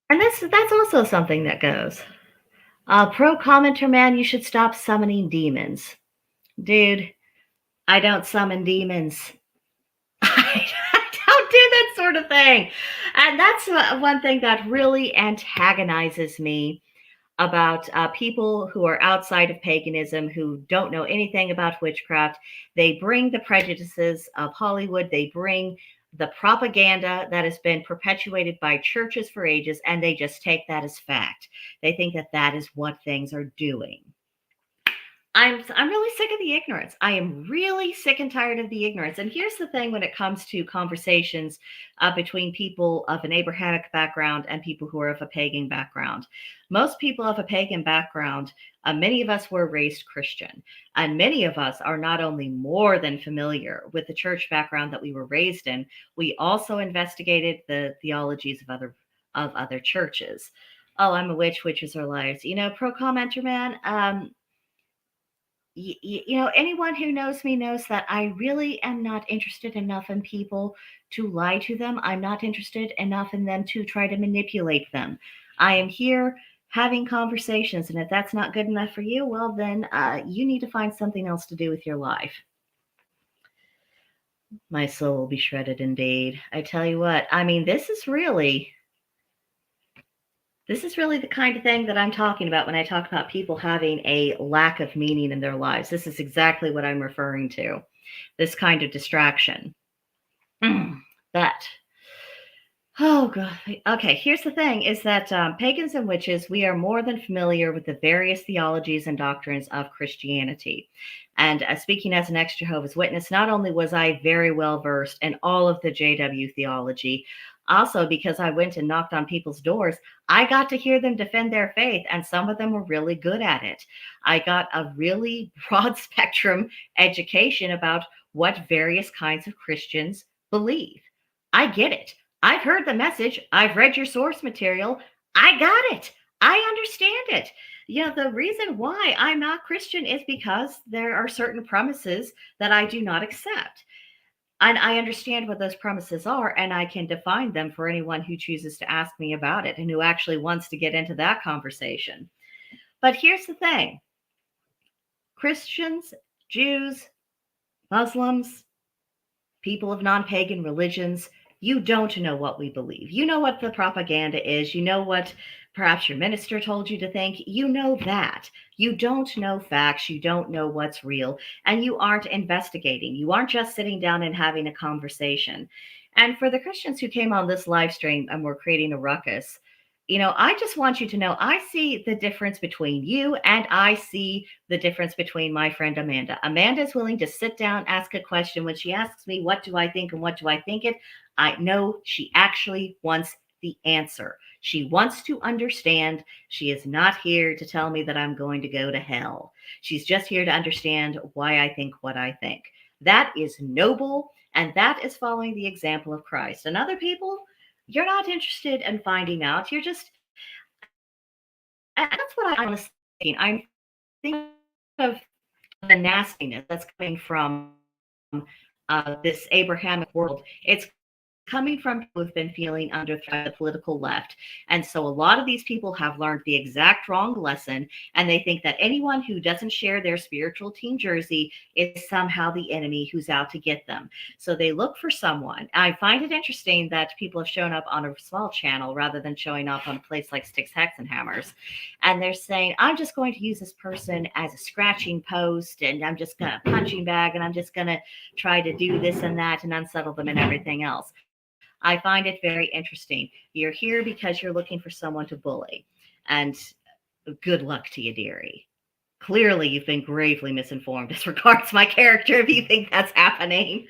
And that's also something that goes. Pro commenter man, you should stop summoning demons. Dude, I don't summon demons. I don't do that sort of thing. And that's one thing that really antagonizes me about people who are outside of paganism, who don't know anything about witchcraft. They bring the prejudices of Hollywood. They bring the propaganda that has been perpetuated by churches for ages, and they just take that as fact. They think that that is what things are doing. I'm really sick of the ignorance. I am really sick and tired of the ignorance. And here's the thing: when it comes to conversations between people of an Abrahamic background and people who are of a pagan background, most people of a pagan background, many of us were raised Christian, and many of us are not only more than familiar with the church background that we were raised in, we also investigated the theologies of other churches. Oh, I'm a witch. Witches are liars. Pro commenter man. Anyone who knows me knows that I really am not interested enough in people to lie to them. I'm not interested enough in them to try to manipulate them. I am here having conversations, and if that's not good enough for you, well, then you need to find something else to do with your life. My soul will be shredded indeed. I tell you what, I mean, this is really the kind of thing that I'm talking about when I talk about people having a lack of meaning in their lives. This is exactly what I'm referring to, this kind of distraction. But, oh, God. Okay, here's the thing, is that pagans and witches, we are more than familiar with the various theologies and doctrines of Christianity. And speaking as an ex-Jehovah's Witness, not only was I very well versed in all of the JW theology, also because I went and knocked on people's doors, I got to hear them defend their faith, and some of them were really good at it. I got a really broad spectrum education about what various kinds of Christians believe. I get it. I've heard the message. I've read your source material. I got it. I understand it. The reason why I'm not Christian is because there are certain premises that I do not accept. And I understand what those premises are, and I can define them for anyone who chooses to ask me about it and who actually wants to get into that conversation. But here's the thing: Christians, Jews, Muslims, people of non-pagan religions, you don't know what we believe. You know what the propaganda is. You know what perhaps your minister told you to think. You know that. You don't know facts. You don't know what's real. And you aren't investigating. You aren't just sitting down and having a conversation. And for the Christians who came on this live stream and were creating a ruckus, I just want you to know I see the difference between you, and I see the difference between my friend Amanda. Amanda is willing to sit down, ask a question. When she asks me, what do I think and what do I think it? I know she actually wants the answer. She wants to understand. She is not here to tell me that I'm going to go to hell. She's just here to understand why I think what I think. That is noble, and that is following the example of Christ. And other people, you're not interested in finding out. You're just, and that's what I'm thinking. I'm thinking of the nastiness that's coming from this Abrahamic world. It's coming from people who've been feeling under threat of the political left. And so a lot of these people have learned the exact wrong lesson, and they think that anyone who doesn't share their spiritual team jersey is somehow the enemy who's out to get them. So they look for someone. I find it interesting that people have shown up on a small channel rather than showing up on a place like Sticks, Hacks, and Hammers. And they're saying, I'm just going to use this person as a scratching post, and I'm just going to punching bag, and I'm just going to try to do this and that and unsettle them and everything else. I find it very interesting. You're here because you're looking for someone to bully. And good luck to you, dearie. Clearly, you've been gravely misinformed as regards my character if you think that's happening.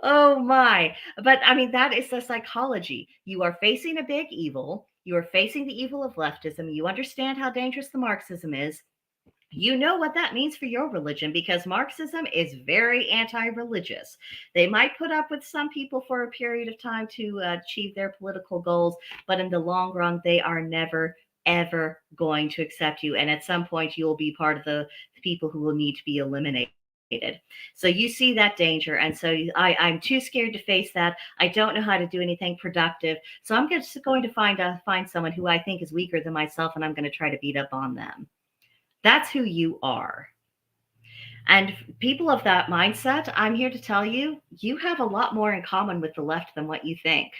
Oh, my. But, I mean, that is the psychology. You are facing a big evil. You are facing the evil of leftism. You understand how dangerous the Marxism is. You know what that means for your religion, because Marxism is very anti-religious. They might put up with some people for a period of time to achieve their political goals, but in the long run, they are never, ever going to accept you. And at some point, you'll be part of the people who will need to be eliminated. So you see that danger. And so I'm too scared to face that. I don't know how to do anything productive. So I'm just going to find someone who I think is weaker than myself, and I'm going to try to beat up on them. That's who you are. And people of that mindset, I'm here to tell you, you have a lot more in common with the left than what you think.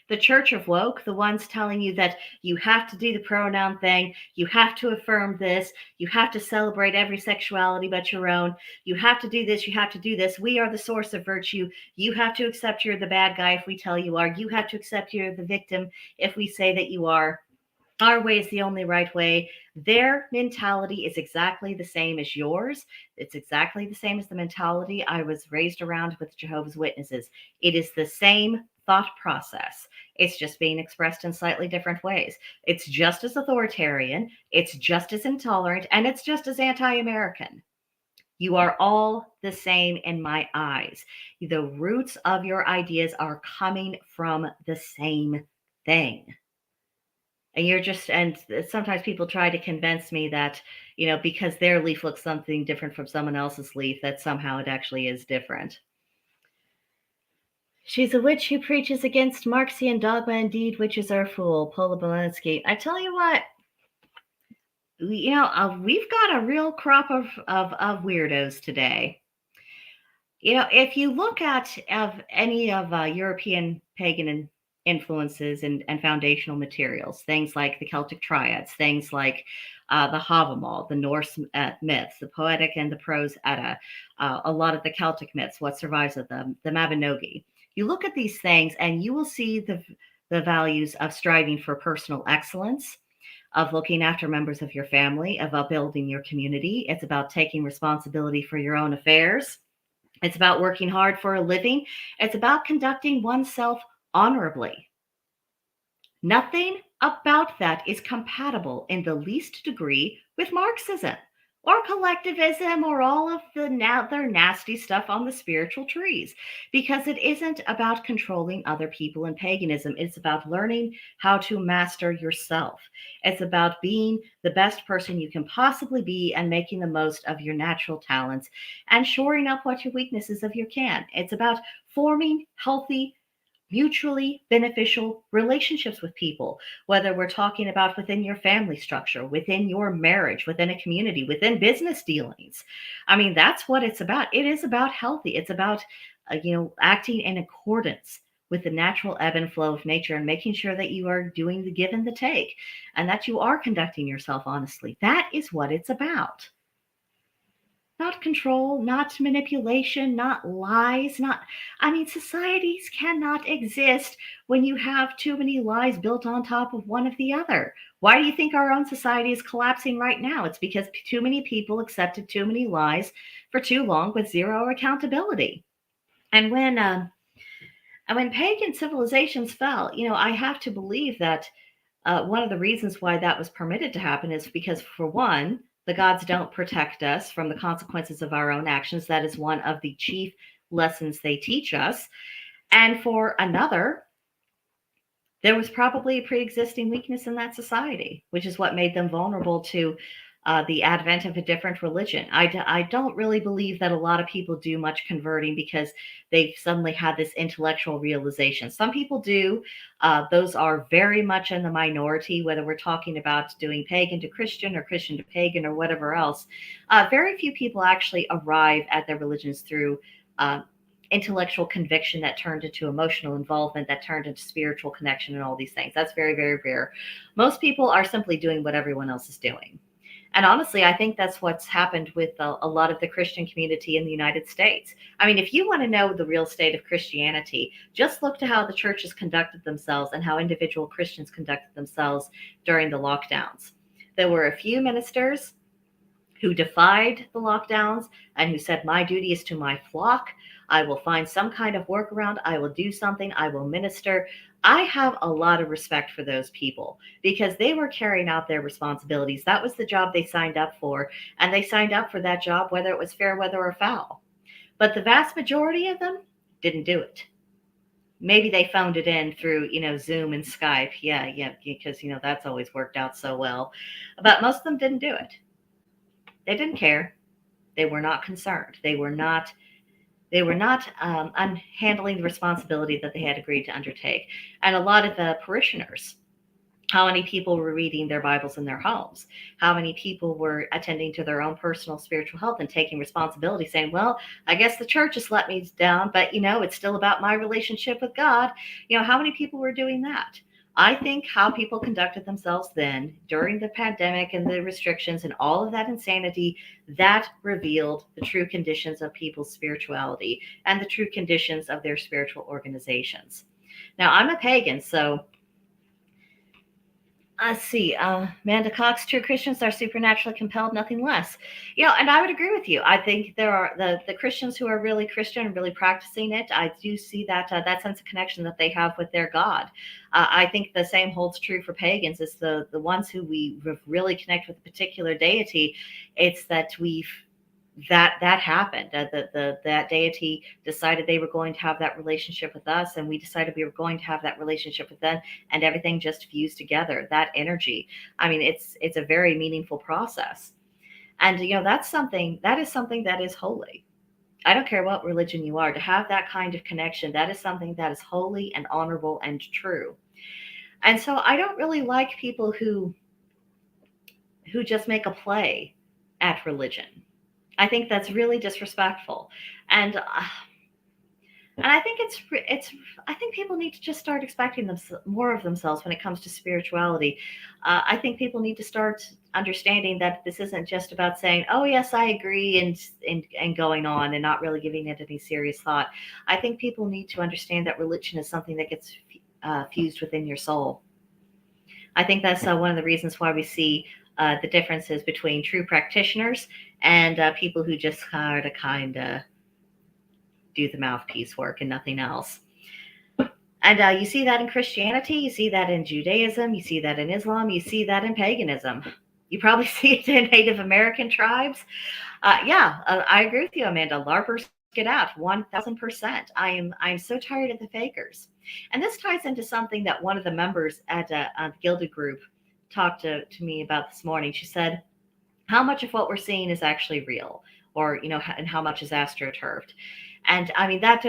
The church of woke, the ones telling you that you have to do the pronoun thing, you have to affirm this, you have to celebrate every sexuality but your own, you have to do this, you have to do this. We are the source of virtue. You have to accept you're the bad guy if we tell you are. You have to accept you're the victim if we say that you are. Our way is the only right way. Their mentality is exactly the same as yours. It's exactly the same as the mentality I was raised around with Jehovah's Witnesses. It is the same thought process. It's just being expressed in slightly different ways. It's just as authoritarian, it's just as intolerant, and it's just as anti American. You are all the same in my eyes. The roots of your ideas are coming from the same thing. And you're just, and sometimes people try to convince me that, because their leaf looks something different from someone else's leaf, that somehow it actually is different. She's a witch who preaches against Marxian dogma. Indeed, witches are a fool. Paula Bolensky. I tell you what, we've got a real crop of weirdos today. If you look at any of European pagan influences and foundational materials, things like the Celtic triads, things like the Havamal, the Norse myths, the poetic and the prose Edda, a lot of the Celtic myths, what survives of them, the Mabinogi. You look at these things and you will see the values of striving for personal excellence, of looking after members of your family, of upbuilding your community. It's about taking responsibility for your own affairs. It's about working hard for a living. It's about conducting oneself honorably. Nothing about that is compatible in the least degree with Marxism or collectivism or all of their nasty stuff on the spiritual trees, because it isn't about controlling other people in paganism. It's about learning how to master yourself. It's about being the best person you can possibly be and making the most of your natural talents and shoring up what your weaknesses of you can. It's about forming healthy, mutually beneficial relationships with people, whether we're talking about within your family structure, within your marriage, within a community, within business dealings. I mean, that's what it's about. It is about healthy. It's about, acting in accordance with the natural ebb and flow of nature and making sure that you are doing the give and the take and that you are conducting yourself honestly. That is what it's about. Not control, not manipulation, not lies, societies cannot exist when you have too many lies built on top of one of the other. Why do you think our own society is collapsing right now? It's because too many people accepted too many lies for too long with zero accountability. And when pagan civilizations fell, I have to believe that one of the reasons why that was permitted to happen is because, for one, the gods don't protect us from the consequences of our own actions. That is one of the chief lessons they teach us. And for another, there was probably a pre-existing weakness in that society, which is what made them vulnerable to the advent of a different religion. I don't really believe that a lot of people do much converting because they've suddenly had this intellectual realization. Some people do. Those are very much in the minority, whether we're talking about doing pagan to Christian or Christian to pagan or whatever else. Very few people actually arrive at their religions through intellectual conviction that turned into emotional involvement, that turned into spiritual connection and all these things. That's very, very rare. Most people are simply doing what everyone else is doing. And honestly, I think that's what's happened with a lot of the Christian community in the United States. I mean, if you want to know the real state of Christianity, just look to how the churches conducted themselves and how individual Christians conducted themselves during the lockdowns. There were a few ministers who defied the lockdowns and who said, my duty is to my flock. I will find some kind of workaround. I will do something. I will minister. I have a lot of respect for those people because they were carrying out their responsibilities. That was the job they signed up for. And they signed up for that job, whether it was fair weather or foul. But the vast majority of them didn't do it. Maybe they phoned it in through, Zoom and Skype. Yeah, because, that's always worked out so well. But most of them didn't do it. They didn't care. They were not concerned. They were not handling the responsibility that they had agreed to undertake. And a lot of the parishioners How many people were reading their Bibles in their homes? How many people were attending to their own personal spiritual health and taking responsibility, saying, well, I guess the church has let me down, but it's still about my relationship with God. How many people were doing that? I think how people conducted themselves then during the pandemic and the restrictions and all of that insanity, that revealed the true conditions of people's spirituality and the true conditions of their spiritual organizations. Now, I'm a pagan, so let's see. Amanda Cox, true Christians are supernaturally compelled, nothing less. And I would agree with you. I think there are the Christians who are really Christian and really practicing it. I do see that sense of connection that they have with their God. I think the same holds true for pagans. It's the ones who we really connect with a particular deity. It's that that happened. That deity decided they were going to have that relationship with us, and we decided we were going to have that relationship with them, and everything just fused together. That energy. I mean, it's a very meaningful process, and that is something that is holy. I don't care what religion you are. To have that kind of connection, that is something that is holy and honorable and true. And so I don't really like people who just make a play at religion. I think that's really disrespectful, and I think it's I think people need to just start expecting more of themselves when it comes to spirituality. I think people need to start understanding that this isn't just about saying, "Oh yes, I agree," and going on and not really giving it any serious thought. I think people need to understand that religion is something that gets fused within your soul. I think that's one of the reasons why we see the differences between true practitioners and people who just kind of do the mouthpiece work and nothing else. And you see that in Christianity, you see that in Judaism, you see that in Islam, you see that in paganism. You probably see it in Native American tribes. I agree with you, Amanda. LARPers get out 1,000%. I'm so tired of the fakers. And this ties into something that one of the members at the Gilded group talked to me about this morning. She said, how much of what we're seeing is actually real, or and how much is astroturfed? And I mean that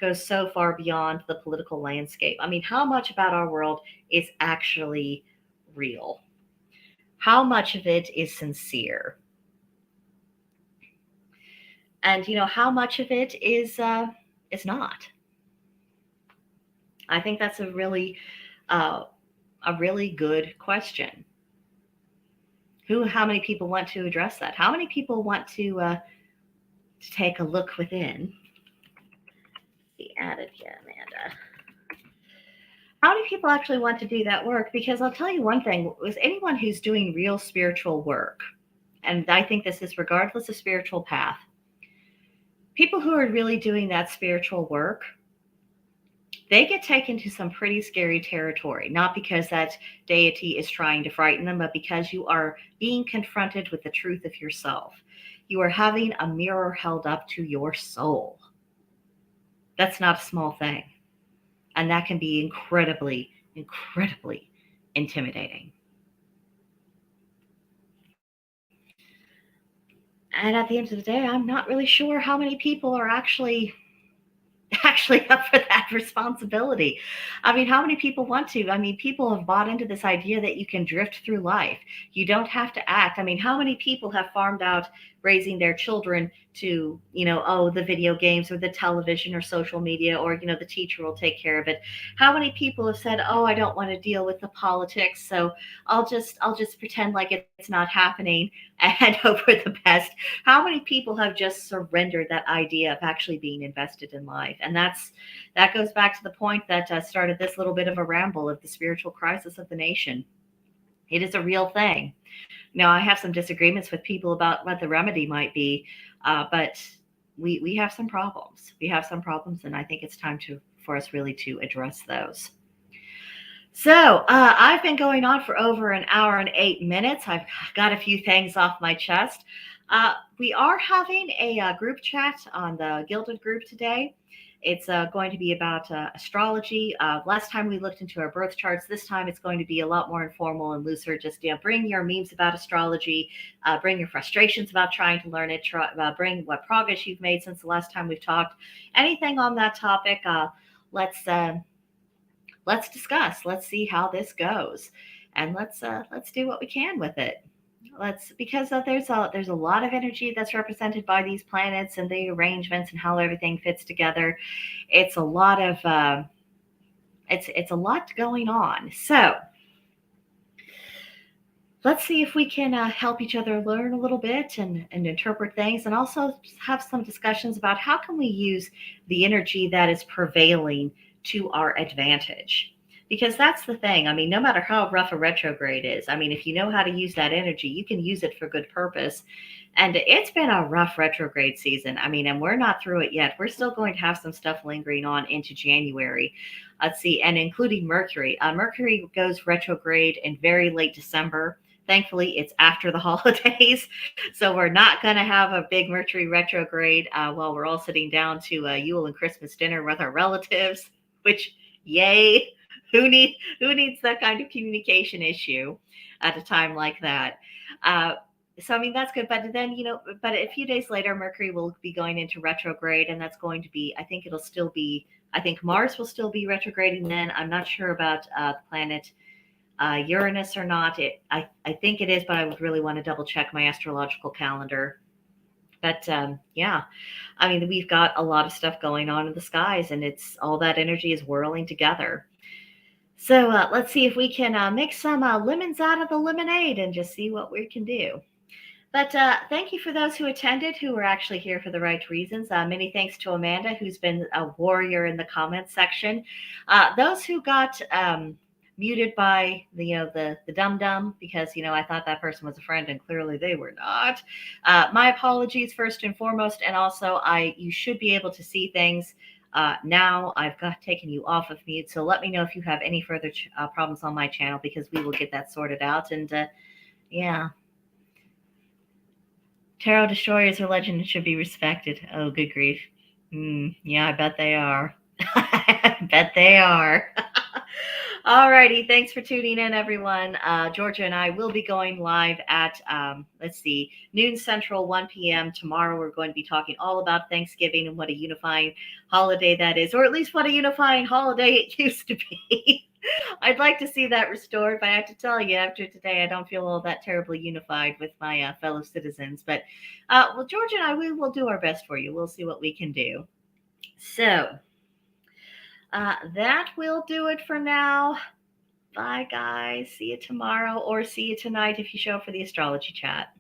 goes so far beyond the political landscape. I mean, how much about our world is actually real? How much of it is sincere? And how much of it is not? I think that's a really good question. How many people want to address that? How many people want to take a look within? Be added here, Amanda. How many people actually want to do that work? Because I'll tell you one thing, with anyone who's doing real spiritual work, and I think this is regardless of spiritual path, people who are really doing that spiritual work, they get taken to some pretty scary territory, not because that deity is trying to frighten them, but because you are being confronted with the truth of yourself. You are having a mirror held up to your soul. That's not a small thing. And that can be incredibly, incredibly intimidating. And at the end of the day, I'm not really sure how many people are actually up for that responsibility. I mean, how many people want to? I mean, people have bought into this idea that you can drift through life. You don't have to act. I mean, how many people have farmed out raising their children to, the video games or the television or social media, or, the teacher will take care of it. How many people have said, oh, I don't want to deal with the politics, so I'll just pretend like it's not happening and hope for the best. How many people have just surrendered that idea of actually being invested in life? And that goes back to the point that started this little bit of a ramble of the spiritual crisis of the nation. It is a real thing. Now, I have some disagreements with people about what the remedy might be, but we have some problems. We have some problems, and I think it's time for us really to address those. So I've been going on for over an hour and 8 minutes. I've got a few things off my chest. We are having a group chat on the Gilded group today. It's going to be about astrology. Last time we looked into our birth charts. This time it's going to be a lot more informal and looser. Just bring your memes about astrology, bring your frustrations about trying to learn it, bring what progress you've made since the last time we've talked. Anything on that topic, let's let's discuss. Let's see how this goes, and let's do what we can with it. Let's because there's a lot of energy that's represented by these planets and the arrangements and how everything fits together. It's a lot of it's a lot going on. So let's see if we can help each other learn a little bit and interpret things, and also have some discussions about how can we use the energy that is prevailing to our advantage. Because that's the thing. I mean, no matter how rough a retrograde is, I mean, if you know how to use that energy, you can use it for good purpose. And it's been a rough retrograde season. I mean, and we're not through it yet. We're still going to have some stuff lingering on into January. Let's see, and including Mercury. Mercury goes retrograde in very late December. Thankfully, it's after the holidays, so we're not going to have a big Mercury retrograde while we're all sitting down to Yule and Christmas dinner with our relatives. Which, yay! Who needs that kind of communication issue at a time like that? Uh, so I mean that's good, but then but a few days later, Mercury will be going into retrograde, and that's going to be. I think it'll still be. I think Mars will still be retrograding then. I'm not sure about the planet Uranus or not. I think it is, but I would really want to double check my astrological calendar. But yeah, I mean, we've got a lot of stuff going on in the skies, and it's all that energy is whirling together. So let's see if we can mix some lemons out of the lemonade and just see what we can do. But thank you for those who attended, who were actually here for the right reasons. Many thanks to Amanda, who's been a warrior in the comments section. Those who got muted by the dum dum because I thought that person was a friend and clearly they were not. My apologies first and foremost, and also you should be able to see things. Now I've taken you off of mute, so let me know if you have any further problems on my channel, because we will get that sorted out. And yeah. Tarot destroyers are legend and should be respected. Oh, good grief. Yeah, I bet they are. I bet they are. Alrighty, thanks for tuning in, everyone. Georgia and I will be going live at, let's see, noon Central, 1 p.m. tomorrow. We're going to be talking all about Thanksgiving and what a unifying holiday that is, or at least what a unifying holiday it used to be. I'd like to see that restored, but I have to tell you, after today, I don't feel all that terribly unified with my fellow citizens. But, well, Georgia and I, we will do our best for you. We'll see what we can do. So, that will do it for now. Bye, guys. See you tomorrow, or see you tonight if you show up for the astrology chat.